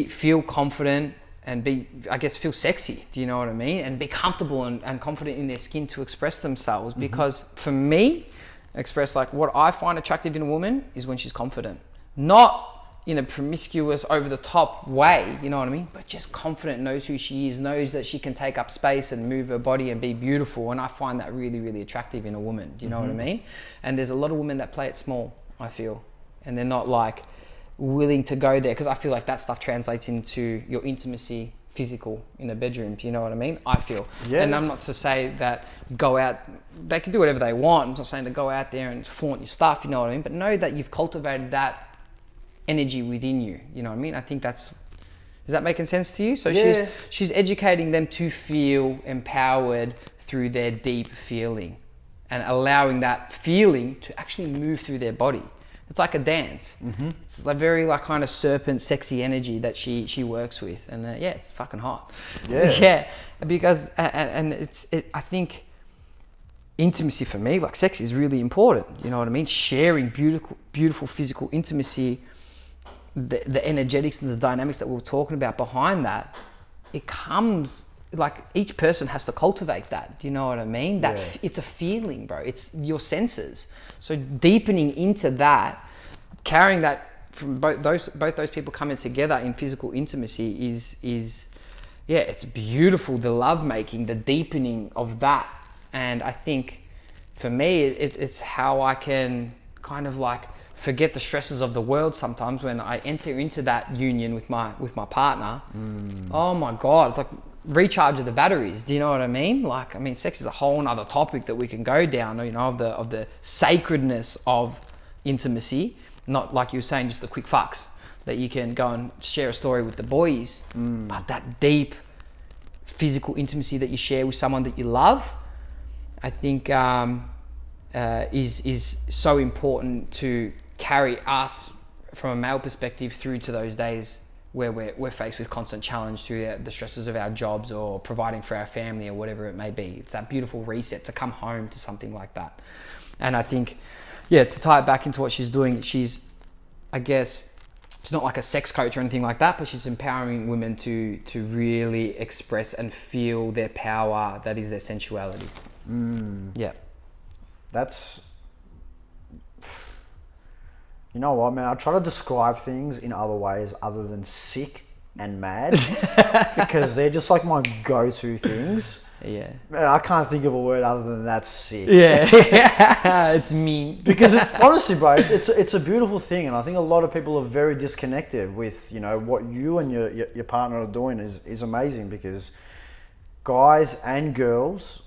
Speaker 1: feel confident and feel sexy, do you know what I mean? And be comfortable and confident in their skin to express themselves. Because for me, express like what I find attractive in a woman is when she's confident, not in a promiscuous, over the top way, you know what I mean? But just confident, knows who she is, knows that she can take up space and move her body and be beautiful. And I find that really, really attractive in a woman. Do you know what I mean? And there's a lot of women that play it small, I feel, and they're not like willing to go there, because I feel like that stuff translates into your intimacy physical in a bedroom. Do you know what I mean? I feel.
Speaker 2: Yeah.
Speaker 1: And I'm not to say that go out, they can do whatever they want. I'm not saying to go out there and flaunt your stuff, you know what I mean? But know that you've cultivated that energy within you. You know what I mean? I think that's, is that making sense to you? So
Speaker 2: Yeah.
Speaker 1: she's educating them to feel empowered through their deep feeling and allowing that feeling to actually move through their body. It's like a dance. Mm-hmm. It's like very like kind of serpent, sexy energy that she works with, and yeah, it's fucking hot.
Speaker 2: Yeah,
Speaker 1: yeah, because and I think intimacy for me, like sex, is really important. You know what I mean? Sharing beautiful physical intimacy, the energetics and the dynamics that we were talking about behind that, it comes. Like each person has to cultivate that. Do you know what I mean? That it's a feeling, bro. It's your senses. So deepening into that, carrying that from both those people coming together in physical intimacy is yeah, it's beautiful. The love making, the deepening of that, and I think for me, it's how I can kind of like forget the stresses of the world sometimes when I enter into that union with my partner. Oh my God, it's like recharge of the batteries. Do you know what I mean? Like, I mean, sex is a whole nother topic that we can go down, you know, of the sacredness of intimacy, not like you were saying, just the quick fucks that you can go and share a story with the boys, but that deep physical intimacy that you share with someone that you love, I think is so important to carry us from a male perspective through to those days where we're faced with constant challenge through the stresses of our jobs or providing for our family or whatever it may be. It's that beautiful reset to come home to something like that. And I think, yeah, to tie it back into what she's doing, she's, I guess, she's not like a sex coach or anything like that, but she's empowering women to really express and feel their power that is their sensuality. Yeah.
Speaker 2: That's, you know what, man? I try to describe things in other ways other than sick and mad because they're just like my go-to things.
Speaker 1: Yeah.
Speaker 2: Man, I can't think of a word other than that's sick.
Speaker 1: Yeah. It's mean.
Speaker 2: Because it's honestly, bro, it's a beautiful thing, and I think a lot of people are very disconnected with, you know, what you and your partner are doing is amazing, because guys and girls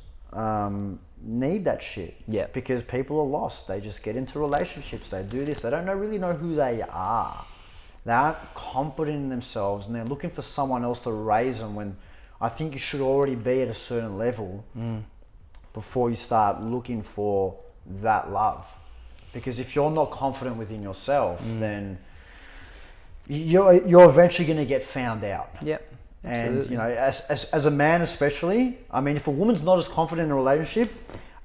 Speaker 2: need that shit.
Speaker 1: Yeah.
Speaker 2: Because people are lost. They just get into relationships. They do this. They don't really know who they are. They aren't confident in themselves, and they're looking for someone else to raise them, when I think you should already be at a certain level before you start looking for that love. Because if you're not confident within yourself, then you're eventually going to get found out.
Speaker 1: Yep.
Speaker 2: And you know, as a man especially, I mean, if a woman's not as confident in a relationship,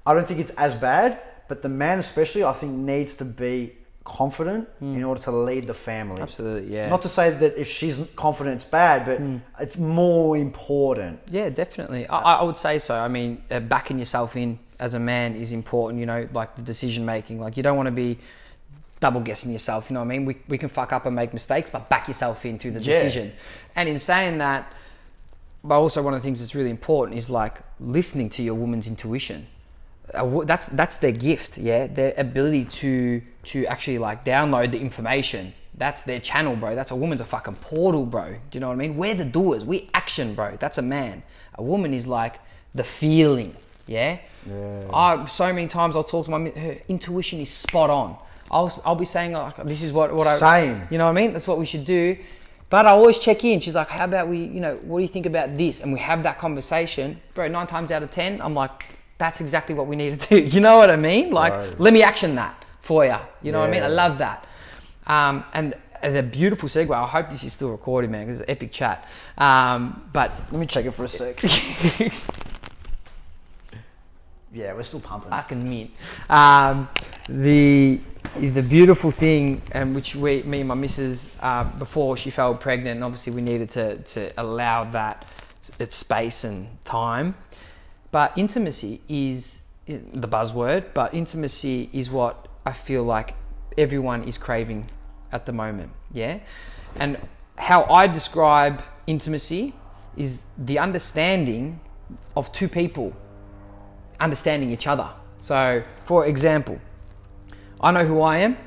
Speaker 2: I don't think it's as bad. But the man especially, I think, needs to be confident in order to lead the family.
Speaker 1: Absolutely, yeah.
Speaker 2: Not to say that if she's confident it's bad, but it's more important.
Speaker 1: Yeah, definitely. I would say so. I mean, backing yourself in as a man is important, you know, like the decision making. Like, you don't want to be double guessing yourself, you know what I mean? We can fuck up and make mistakes, but back yourself into the decision. And in saying that, but also one of the things that's really important is like listening to your woman's intuition. That's their gift, yeah? Their ability to actually like download the information. That's their channel, bro. That's a woman's a fucking portal, bro. Do you know what I mean? We're the doers. We action, bro. That's a man. A woman is like the feeling, yeah? So many times I'll talk to her intuition is spot on. I'll be saying, like, this is what I...
Speaker 2: Same.
Speaker 1: You know what I mean? That's what we should do. But I always check in. She's like, how about we, you know, what do you think about this? And we have that conversation. Bro, 9 times out of 10, I'm like, that's exactly what we need to do. You know what I mean? Like, let me action that for you. You know what I mean? I love that. And the beautiful segue, I hope this is still recording, man, because it's an epic chat. But
Speaker 2: let me check it for a sec. Yeah, we're still pumping.
Speaker 1: Fucking mint. The beautiful thing, and which me and my missus, before she fell pregnant, and obviously we needed to allow that its space and time. But intimacy is the buzzword, but intimacy is what I feel like everyone is craving at the moment, yeah? And how I describe intimacy is the understanding of two people understanding each other. So, for example, I know who I am,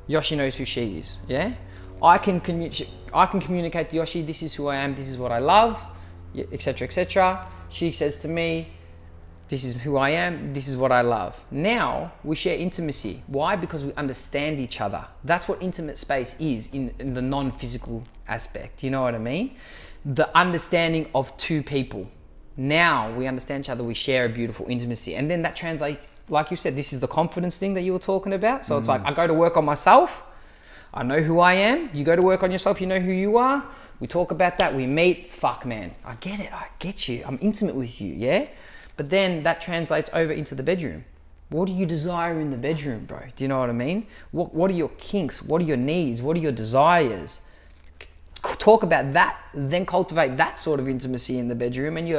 Speaker 1: Yoshi knows who she is, yeah? I can communicate to Yoshi, this is who I am, this is what I love, etc., etc. She says to me, this is who I am, this is what I love. Now we share intimacy. Why? Because we understand each other. That's what intimate space is in the non-physical aspect. You know what I mean? The understanding of two people. Now we understand each other, we share a beautiful intimacy. And then that translates, like you said, this is the confidence thing that you were talking about. So it's like, I go to work on myself, I know who I am. You go to work on yourself, you know who you are. We talk about that, we meet, fuck man, I get it, I get you, I'm intimate with you, yeah? But then that translates over into the bedroom. What do you desire in the bedroom, bro? Do you know what I mean? What are your kinks? What are your needs? What are your desires? Talk about that, then cultivate that sort of intimacy in the bedroom, and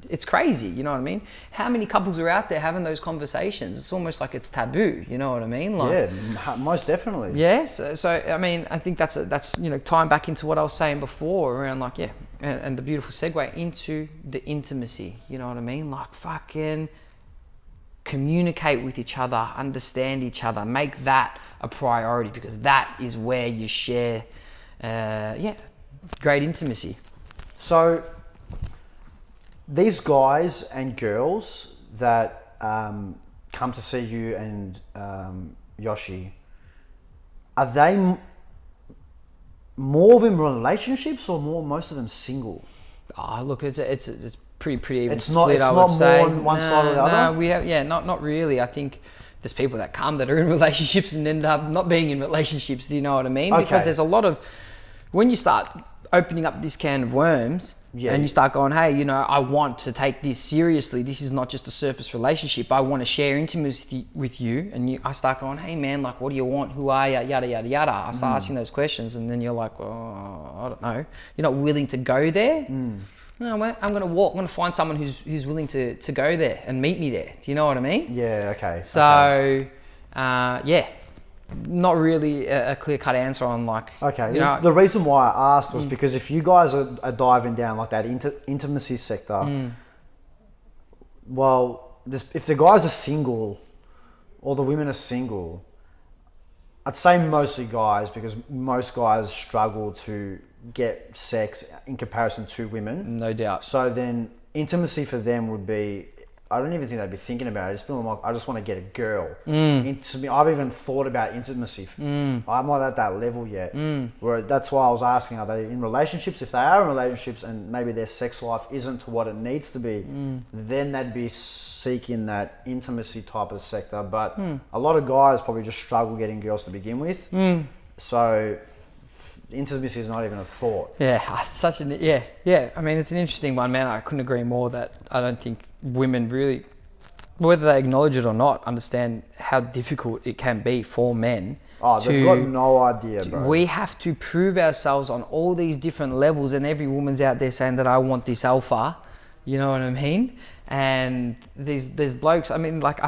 Speaker 1: it's crazy, you know what I mean? How many couples are out there having those conversations? It's almost like it's taboo, you know what I mean? Like,
Speaker 2: yeah, most definitely.
Speaker 1: Yeah, so I mean, I think that's you know, tying back into what I was saying before around like, yeah, and the beautiful segue into the intimacy, you know what I mean? Like fucking communicate with each other, understand each other, make that a priority, because that is where you share, great intimacy.
Speaker 2: So these guys and girls that come to see you and Yoshi, are they more of in relationships or most of them single?
Speaker 1: Look, it's pretty even
Speaker 2: it's
Speaker 1: split.
Speaker 2: Not, it's not more on one side or the other?
Speaker 1: No, we have, not really. I think there's people that come that are in relationships and end up not being in relationships. Do you know what I mean?
Speaker 2: Okay.
Speaker 1: Because there's a lot of, when you start opening up this can of worms, and you start going, hey, you know, I want to take this seriously. This is not just a surface relationship. I want to share intimacy with you. And I start going, hey man, like, what do you want? Who are you? Yada, yada, yada. I start asking those questions, and then you're like, oh, I don't know. You're not willing to go there. No, I'm going to walk. I'm going to find someone who's willing to go there and meet me there. Do you know what I mean?
Speaker 2: Yeah, okay.
Speaker 1: So, not really a clear-cut answer on like...
Speaker 2: Okay,
Speaker 1: you know,
Speaker 2: the reason why I asked was because if you guys are diving down like that intimacy sector, well, if the guys are single or the women are single, I'd say mostly guys, because most guys struggle to get sex in comparison to women.
Speaker 1: No doubt.
Speaker 2: So then intimacy for them would be, I don't even think they'd be thinking about it. It's been like, I just want to get a girl. I've even thought about intimacy. I'm not at that level yet. Where that's why I was asking, are they in relationships? If they are in relationships and maybe their sex life isn't to what it needs to be, then they'd be seeking that intimacy type of sector. But a lot of guys probably just struggle getting girls to begin with. So intimacy is not even a thought.
Speaker 1: Yeah, I mean, it's an interesting one, man. I couldn't agree more that I don't think women really, whether they acknowledge it or not, understand how difficult it can be for men.
Speaker 2: Oh, they've got no idea, bro.
Speaker 1: We have to prove ourselves on all these different levels, and every woman's out there saying that I want this alpha. You know what I mean? And there's blokes. I mean, like,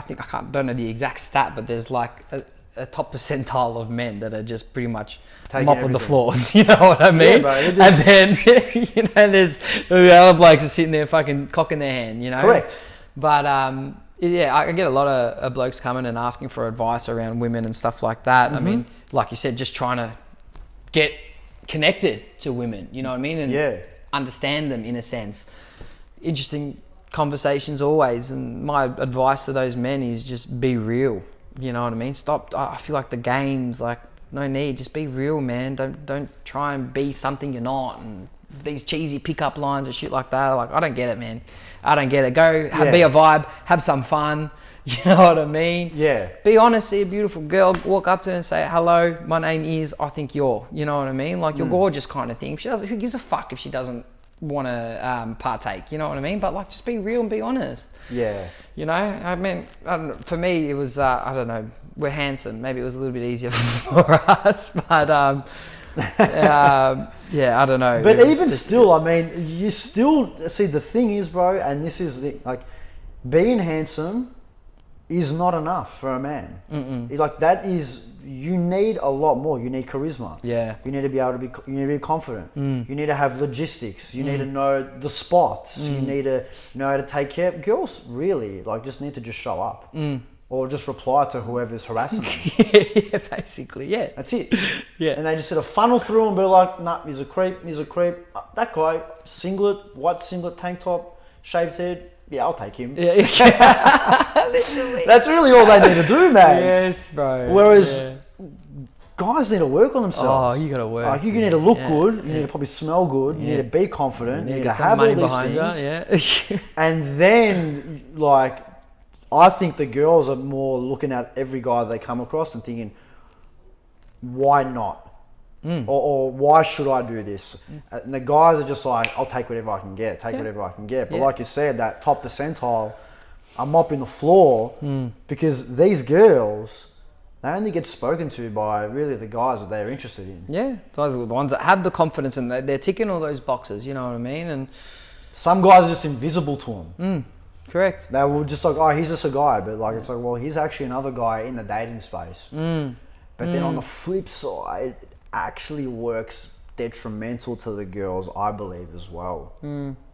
Speaker 1: don't know the exact stat, but there's like a top percentile of men that are just pretty much mopping the floors. You know what I mean?
Speaker 2: Yeah, bro,
Speaker 1: and then you know, there's the other blokes are sitting there fucking cocking their hand. You know?
Speaker 2: Correct.
Speaker 1: But yeah, I get a lot of blokes coming and asking for advice around women and stuff like that. I mean, like you said, just trying to get connected to women. You know what I mean? And understand them in a sense. Interesting conversations always, and my advice to those men is just be real. You know what I mean? Stop. I feel like the games, like, no need. Just be real, man. Don't try and be something you're not. And these cheesy pickup lines and shit like that. Like, I don't get it, man. I don't get it. Go be a vibe, have some fun. You know what I mean? Yeah. Be honest. See a beautiful girl, walk up to her and say, "Hello, my name is. I think you're." You know what I mean? Like, you're gorgeous, kind of thing. If she doesn't, who gives a fuck if she doesn't want to partake? You know what I mean? But like, just be real and be honest. Yeah. You know, I mean, for me, it was, I don't know, we're handsome. Maybe it was a little bit easier for us, but yeah, I don't know.
Speaker 2: But even still, I mean, you still, see, the thing is, bro, and this is like, being handsome is not enough for a man. Like, that is, you need a lot more. You need charisma. Yeah. You need to be able to be, you need to be confident. You need to have logistics. You need to know the spots. You need to know how to take care of girls, really. Like, just need to just show up. or just reply to whoever's harassing them.
Speaker 1: Yeah, basically, yeah.
Speaker 2: That's it.
Speaker 1: Yeah.
Speaker 2: And they just sort of funnel through and be like, nah, he's a creep, he's a creep. That guy, singlet, white singlet, tank top, shaved head, yeah, I'll take him.
Speaker 1: Yeah. Literally.
Speaker 2: That's really all they need to do, man.
Speaker 1: Yes, bro.
Speaker 2: Whereas guys need to work on themselves.
Speaker 1: Oh, you gotta work.
Speaker 2: Like, you need to look good, you need to probably smell good, you need to be confident, you need to have all these things. And then, like, I think the girls are more looking at every guy they come across and thinking, why not? Or why should I do this? And the guys are just like, I'll take whatever I can get, whatever I can get. But like you said, that top percentile, I'm mopping the floor because these girls, they only get spoken to by really the guys that they're interested in.
Speaker 1: Yeah, those are the ones that have the confidence and they're ticking all those boxes, you know what I mean? And
Speaker 2: some guys are just invisible to them.
Speaker 1: Correct.
Speaker 2: They were just like, oh, he's just a guy. But like, it's like, well, he's actually another guy in the dating space. But then on the flip side, it actually works detrimental to the girls, I believe, as well.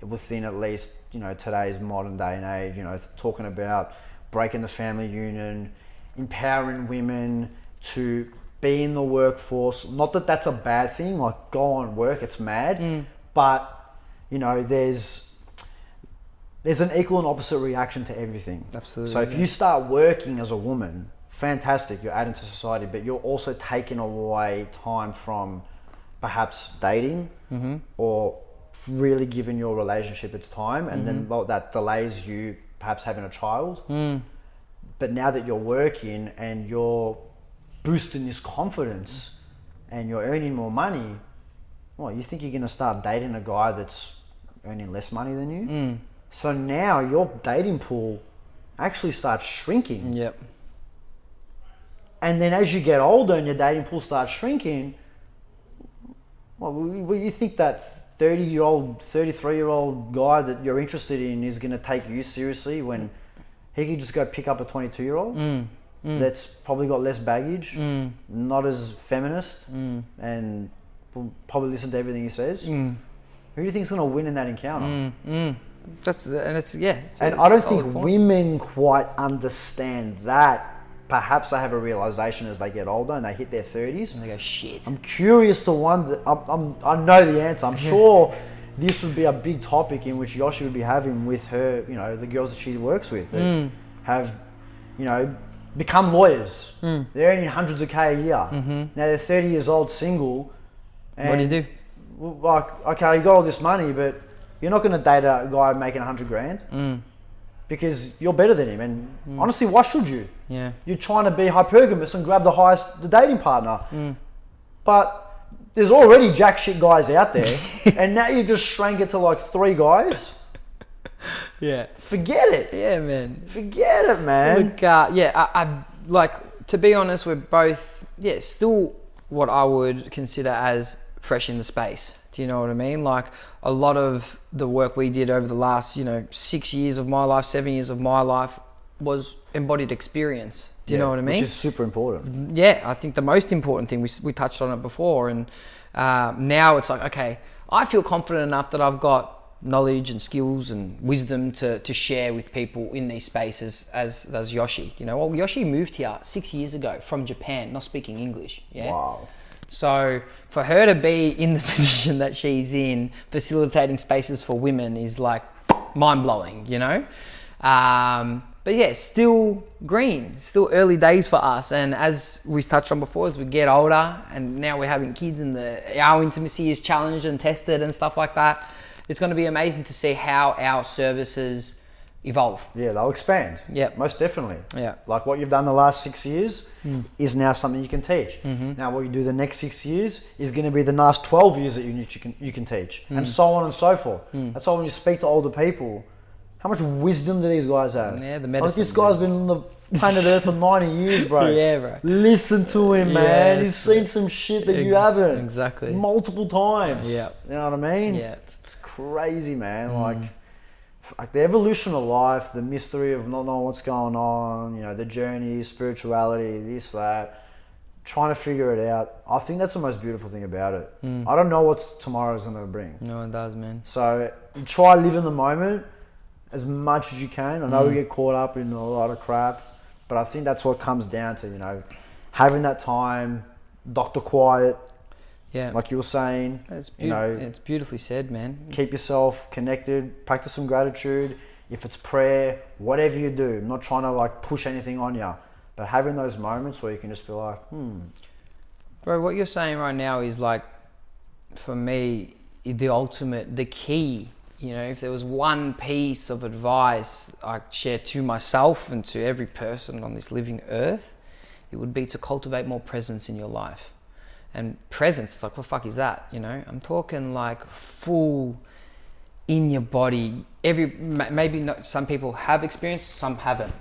Speaker 2: Within at least, you know, today's modern day and age, you know, talking about breaking the family union, empowering women to be in the workforce. Not that that's a bad thing, like go on work, it's mad. But, you know, there's an equal and opposite reaction to everything.
Speaker 1: Absolutely.
Speaker 2: So if you start working as a woman, fantastic, you're adding to society, but you're also taking away time from perhaps dating or really giving your relationship its time, and then that delays you perhaps having a child. But now that you're working and you're boosting this confidence and you're earning more money, well, you think you're going to start dating a guy that's earning less money than you? So now your dating pool actually starts shrinking.
Speaker 1: Yep.
Speaker 2: And then as you get older and your dating pool starts shrinking, well, will you think that 30-year-old, 33-year-old guy that you're interested in is going to take you seriously when he could just go pick up a 22-year-old that's probably got less baggage, not as feminist, and will probably listen to everything he says? Who do you think is going to win in that encounter? And I don't think women quite understand that. Perhaps they have a realization as they get older and they hit their 30s.
Speaker 1: And they go, shit.
Speaker 2: I'm curious to wonder, I know the answer. I'm sure this would be a big topic in which Yoshi would be having with her, you know, the girls that she works with that have, you know, become lawyers. They're earning hundreds of K a year. Now they're 30 years old, single. And
Speaker 1: what do you do?
Speaker 2: Well, like, okay, you got all this money, but you're not going to date a guy making 100 grand because you're better than him. And honestly, why should you?
Speaker 1: Yeah.
Speaker 2: You're trying to be hypergamous and grab the dating partner. But there's already jack shit guys out there, and now you just shrank it to like 3 guys.
Speaker 1: Yeah.
Speaker 2: Forget it.
Speaker 1: Yeah, man.
Speaker 2: Forget it, man.
Speaker 1: Look, I like, to be honest, we're both, still what I would consider as fresh in the space. Do you know what I mean? Like, a lot of the work we did over the last, 6 years of my life, 7 years of my life was embodied experience. Do you know what I mean?
Speaker 2: Which is super important.
Speaker 1: Yeah, I think the most important thing, we touched on it before, and now it's like, okay, I feel confident enough that I've got knowledge and skills and wisdom to share with people in these spaces as does Yoshi. Well, Yoshi moved here 6 years ago from Japan, not speaking English. Yeah.
Speaker 2: Wow. So
Speaker 1: for her to be in the position that she's in, facilitating spaces for women is like mind-blowing, But yeah, still green, still early days for us. And as we touched on before, as we get older and now we're having kids and our intimacy is challenged and tested and stuff like that, it's going to be amazing to see how our services evolve.
Speaker 2: Yeah, they'll expand.
Speaker 1: Yeah,
Speaker 2: most definitely.
Speaker 1: Yeah,
Speaker 2: like what you've done the last 6 years is now something you can teach. Now what you do the next 6 years is going to be the last 12 years that you can teach, and so on and so forth. That's why when you speak to older people, how much wisdom do these guys have?
Speaker 1: Yeah, the medicine.
Speaker 2: Like, this guy's been on the planet Earth for 90 years, bro.
Speaker 1: Yeah, bro.
Speaker 2: Listen to him, man. He's seen some shit that you haven't.
Speaker 1: Exactly.
Speaker 2: Multiple times.
Speaker 1: Yeah.
Speaker 2: You know what I mean?
Speaker 1: Yeah.
Speaker 2: It's crazy, man. Like the evolution of life, the mystery of not knowing what's going on, the journey, spirituality, this, that, trying to figure it out. I think that's the most beautiful thing about it. I don't know what tomorrow's going to bring.
Speaker 1: No, it does, man.
Speaker 2: So you try live in the moment as much as you can. I know we get caught up in a lot of crap, But I think that's what comes down to, you know, having that time, Dr. Quiet,
Speaker 1: Yeah.
Speaker 2: like you were saying, you know,
Speaker 1: it's beautifully said, man.
Speaker 2: keep yourself connected, practice some gratitude. If it's prayer, whatever you do, I'm not trying to like push anything on you, but having those moments where you can just be like,
Speaker 1: Bro, what you're saying right now is like, for me, the ultimate, the key. You know, if there was one piece of advice I share to myself and to every person on this living earth, it would be to cultivate more presence in your life. And presence, it's like, what the fuck is that? You know, I'm talking like full in your body. Maybe not, some people have experienced, some haven't.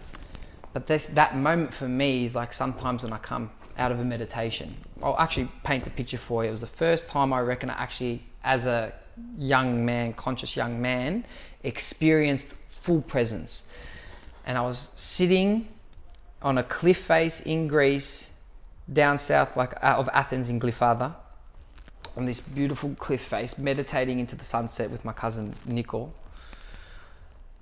Speaker 1: But that moment for me is like sometimes when I come out of a meditation. I'll actually paint the picture for you. It was the first time I reckon I actually, as a young man, conscious young man, experienced full presence. And I was sitting on a cliff face in Greece, down south, like out of Athens in Glyfada, on this beautiful cliff face, meditating into the sunset with my cousin Nicole.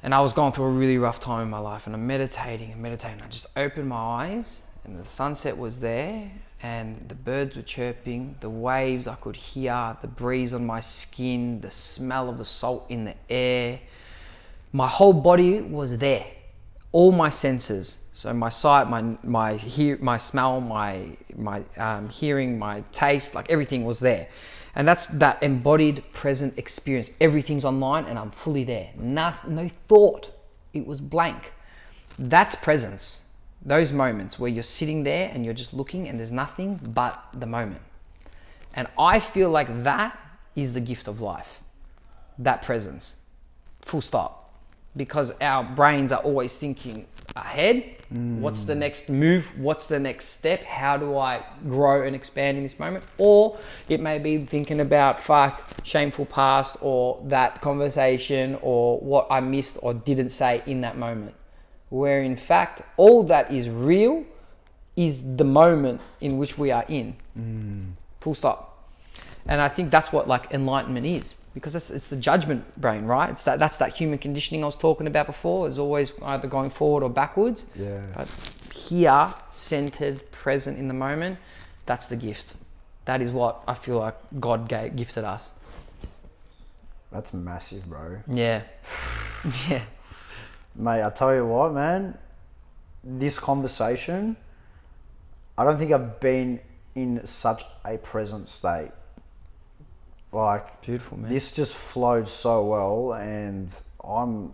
Speaker 1: And I was going through a really rough time in my life, and I'm meditating. I just opened my eyes, and the sunset was there, and the birds were chirping, the waves I could hear, the breeze on my skin, the smell of the salt in the air. My whole body was there, all my senses. So my sight, my smell, my hearing, my taste, like everything was there. And that's that embodied present experience. Everything's online and I'm fully there. No thought. It was blank. That's presence. Those moments where you're sitting there and you're just looking and there's nothing but the moment. And I feel like that is the gift of life. That presence. Full stop. Because our brains are always thinking ahead. What's the next move? What's the next step? How do I grow and expand in this moment? Or it may be thinking about shameful past, or that conversation, or what I missed or didn't say in that moment. Where in fact, all that is real is the moment in which we are in. Full stop. And I think that's what like enlightenment is. Because it's the judgment brain, right? That's that human conditioning I was talking about before. It's always either going forward or backwards.
Speaker 2: Yeah.
Speaker 1: But here, centered, present in the moment, that's the gift. That is what I feel like God gifted us.
Speaker 2: That's massive, bro.
Speaker 1: Yeah. Yeah.
Speaker 2: Mate, I tell you what, man, this conversation, I don't think I've been in such a present state. Like,
Speaker 1: beautiful, man.
Speaker 2: This just flowed so well, and I'm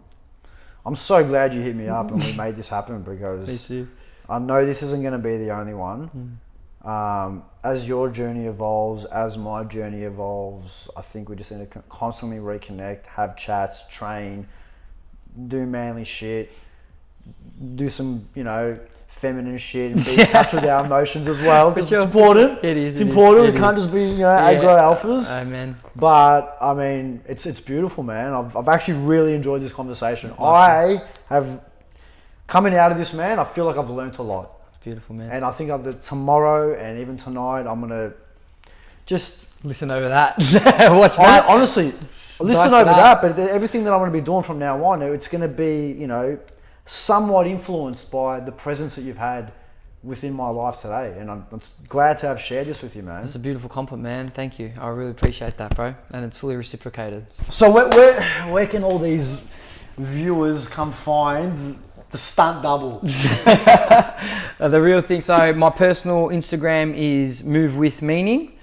Speaker 2: so glad you hit me up and we made this happen, because
Speaker 1: Me too.
Speaker 2: I know this isn't going to be the only one. As your journey evolves, as my journey evolves, I think we just need to constantly reconnect, have chats, train, do manly shit, do some, you know, feminine shit, and be in touch with our emotions as well, because it's important.
Speaker 1: It is.
Speaker 2: It's important. We can't just be, you know, aggro alphas.
Speaker 1: Amen.
Speaker 2: But I mean, it's beautiful, man. I've actually really enjoyed this conversation. I have, coming out of this, man, I feel like I've learnt a lot.
Speaker 1: It's beautiful, man.
Speaker 2: And I think tomorrow and even tonight, I'm gonna just
Speaker 1: listen over that. Watch that.
Speaker 2: Honestly, listen over that. But everything that I'm gonna be doing from now on, it's gonna be, you know, somewhat influenced by the presence that you've had within my life today, and I'm glad to have shared this with you, man.
Speaker 1: It's a beautiful compliment, man. Thank you. I really appreciate that, bro, and it's fully reciprocated.
Speaker 2: So where can all these viewers come find the stunt double?
Speaker 1: The real thing. So my personal Instagram is Move With Meaning,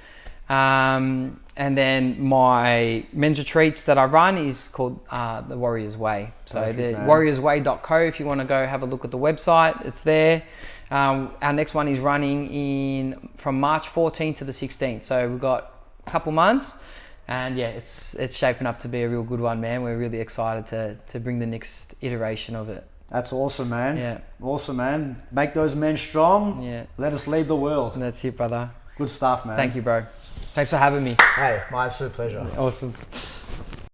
Speaker 1: and then my men's retreats that I run is called The Warrior's Way. So the warriorsway.co, if you want to go have a look at the website, it's there. Our next one is running from March 14th to the 16th. So we've got a couple months, and yeah, it's shaping up to be a real good one, man. We're really excited to bring the next iteration of it.
Speaker 2: That's awesome, man.
Speaker 1: Yeah.
Speaker 2: Awesome, man. Make those men strong.
Speaker 1: Yeah.
Speaker 2: Let us lead the world.
Speaker 1: And that's it, brother.
Speaker 2: Good stuff, man.
Speaker 1: Thank you, bro. Thanks for having me.
Speaker 2: Hey, my absolute pleasure.
Speaker 1: Awesome.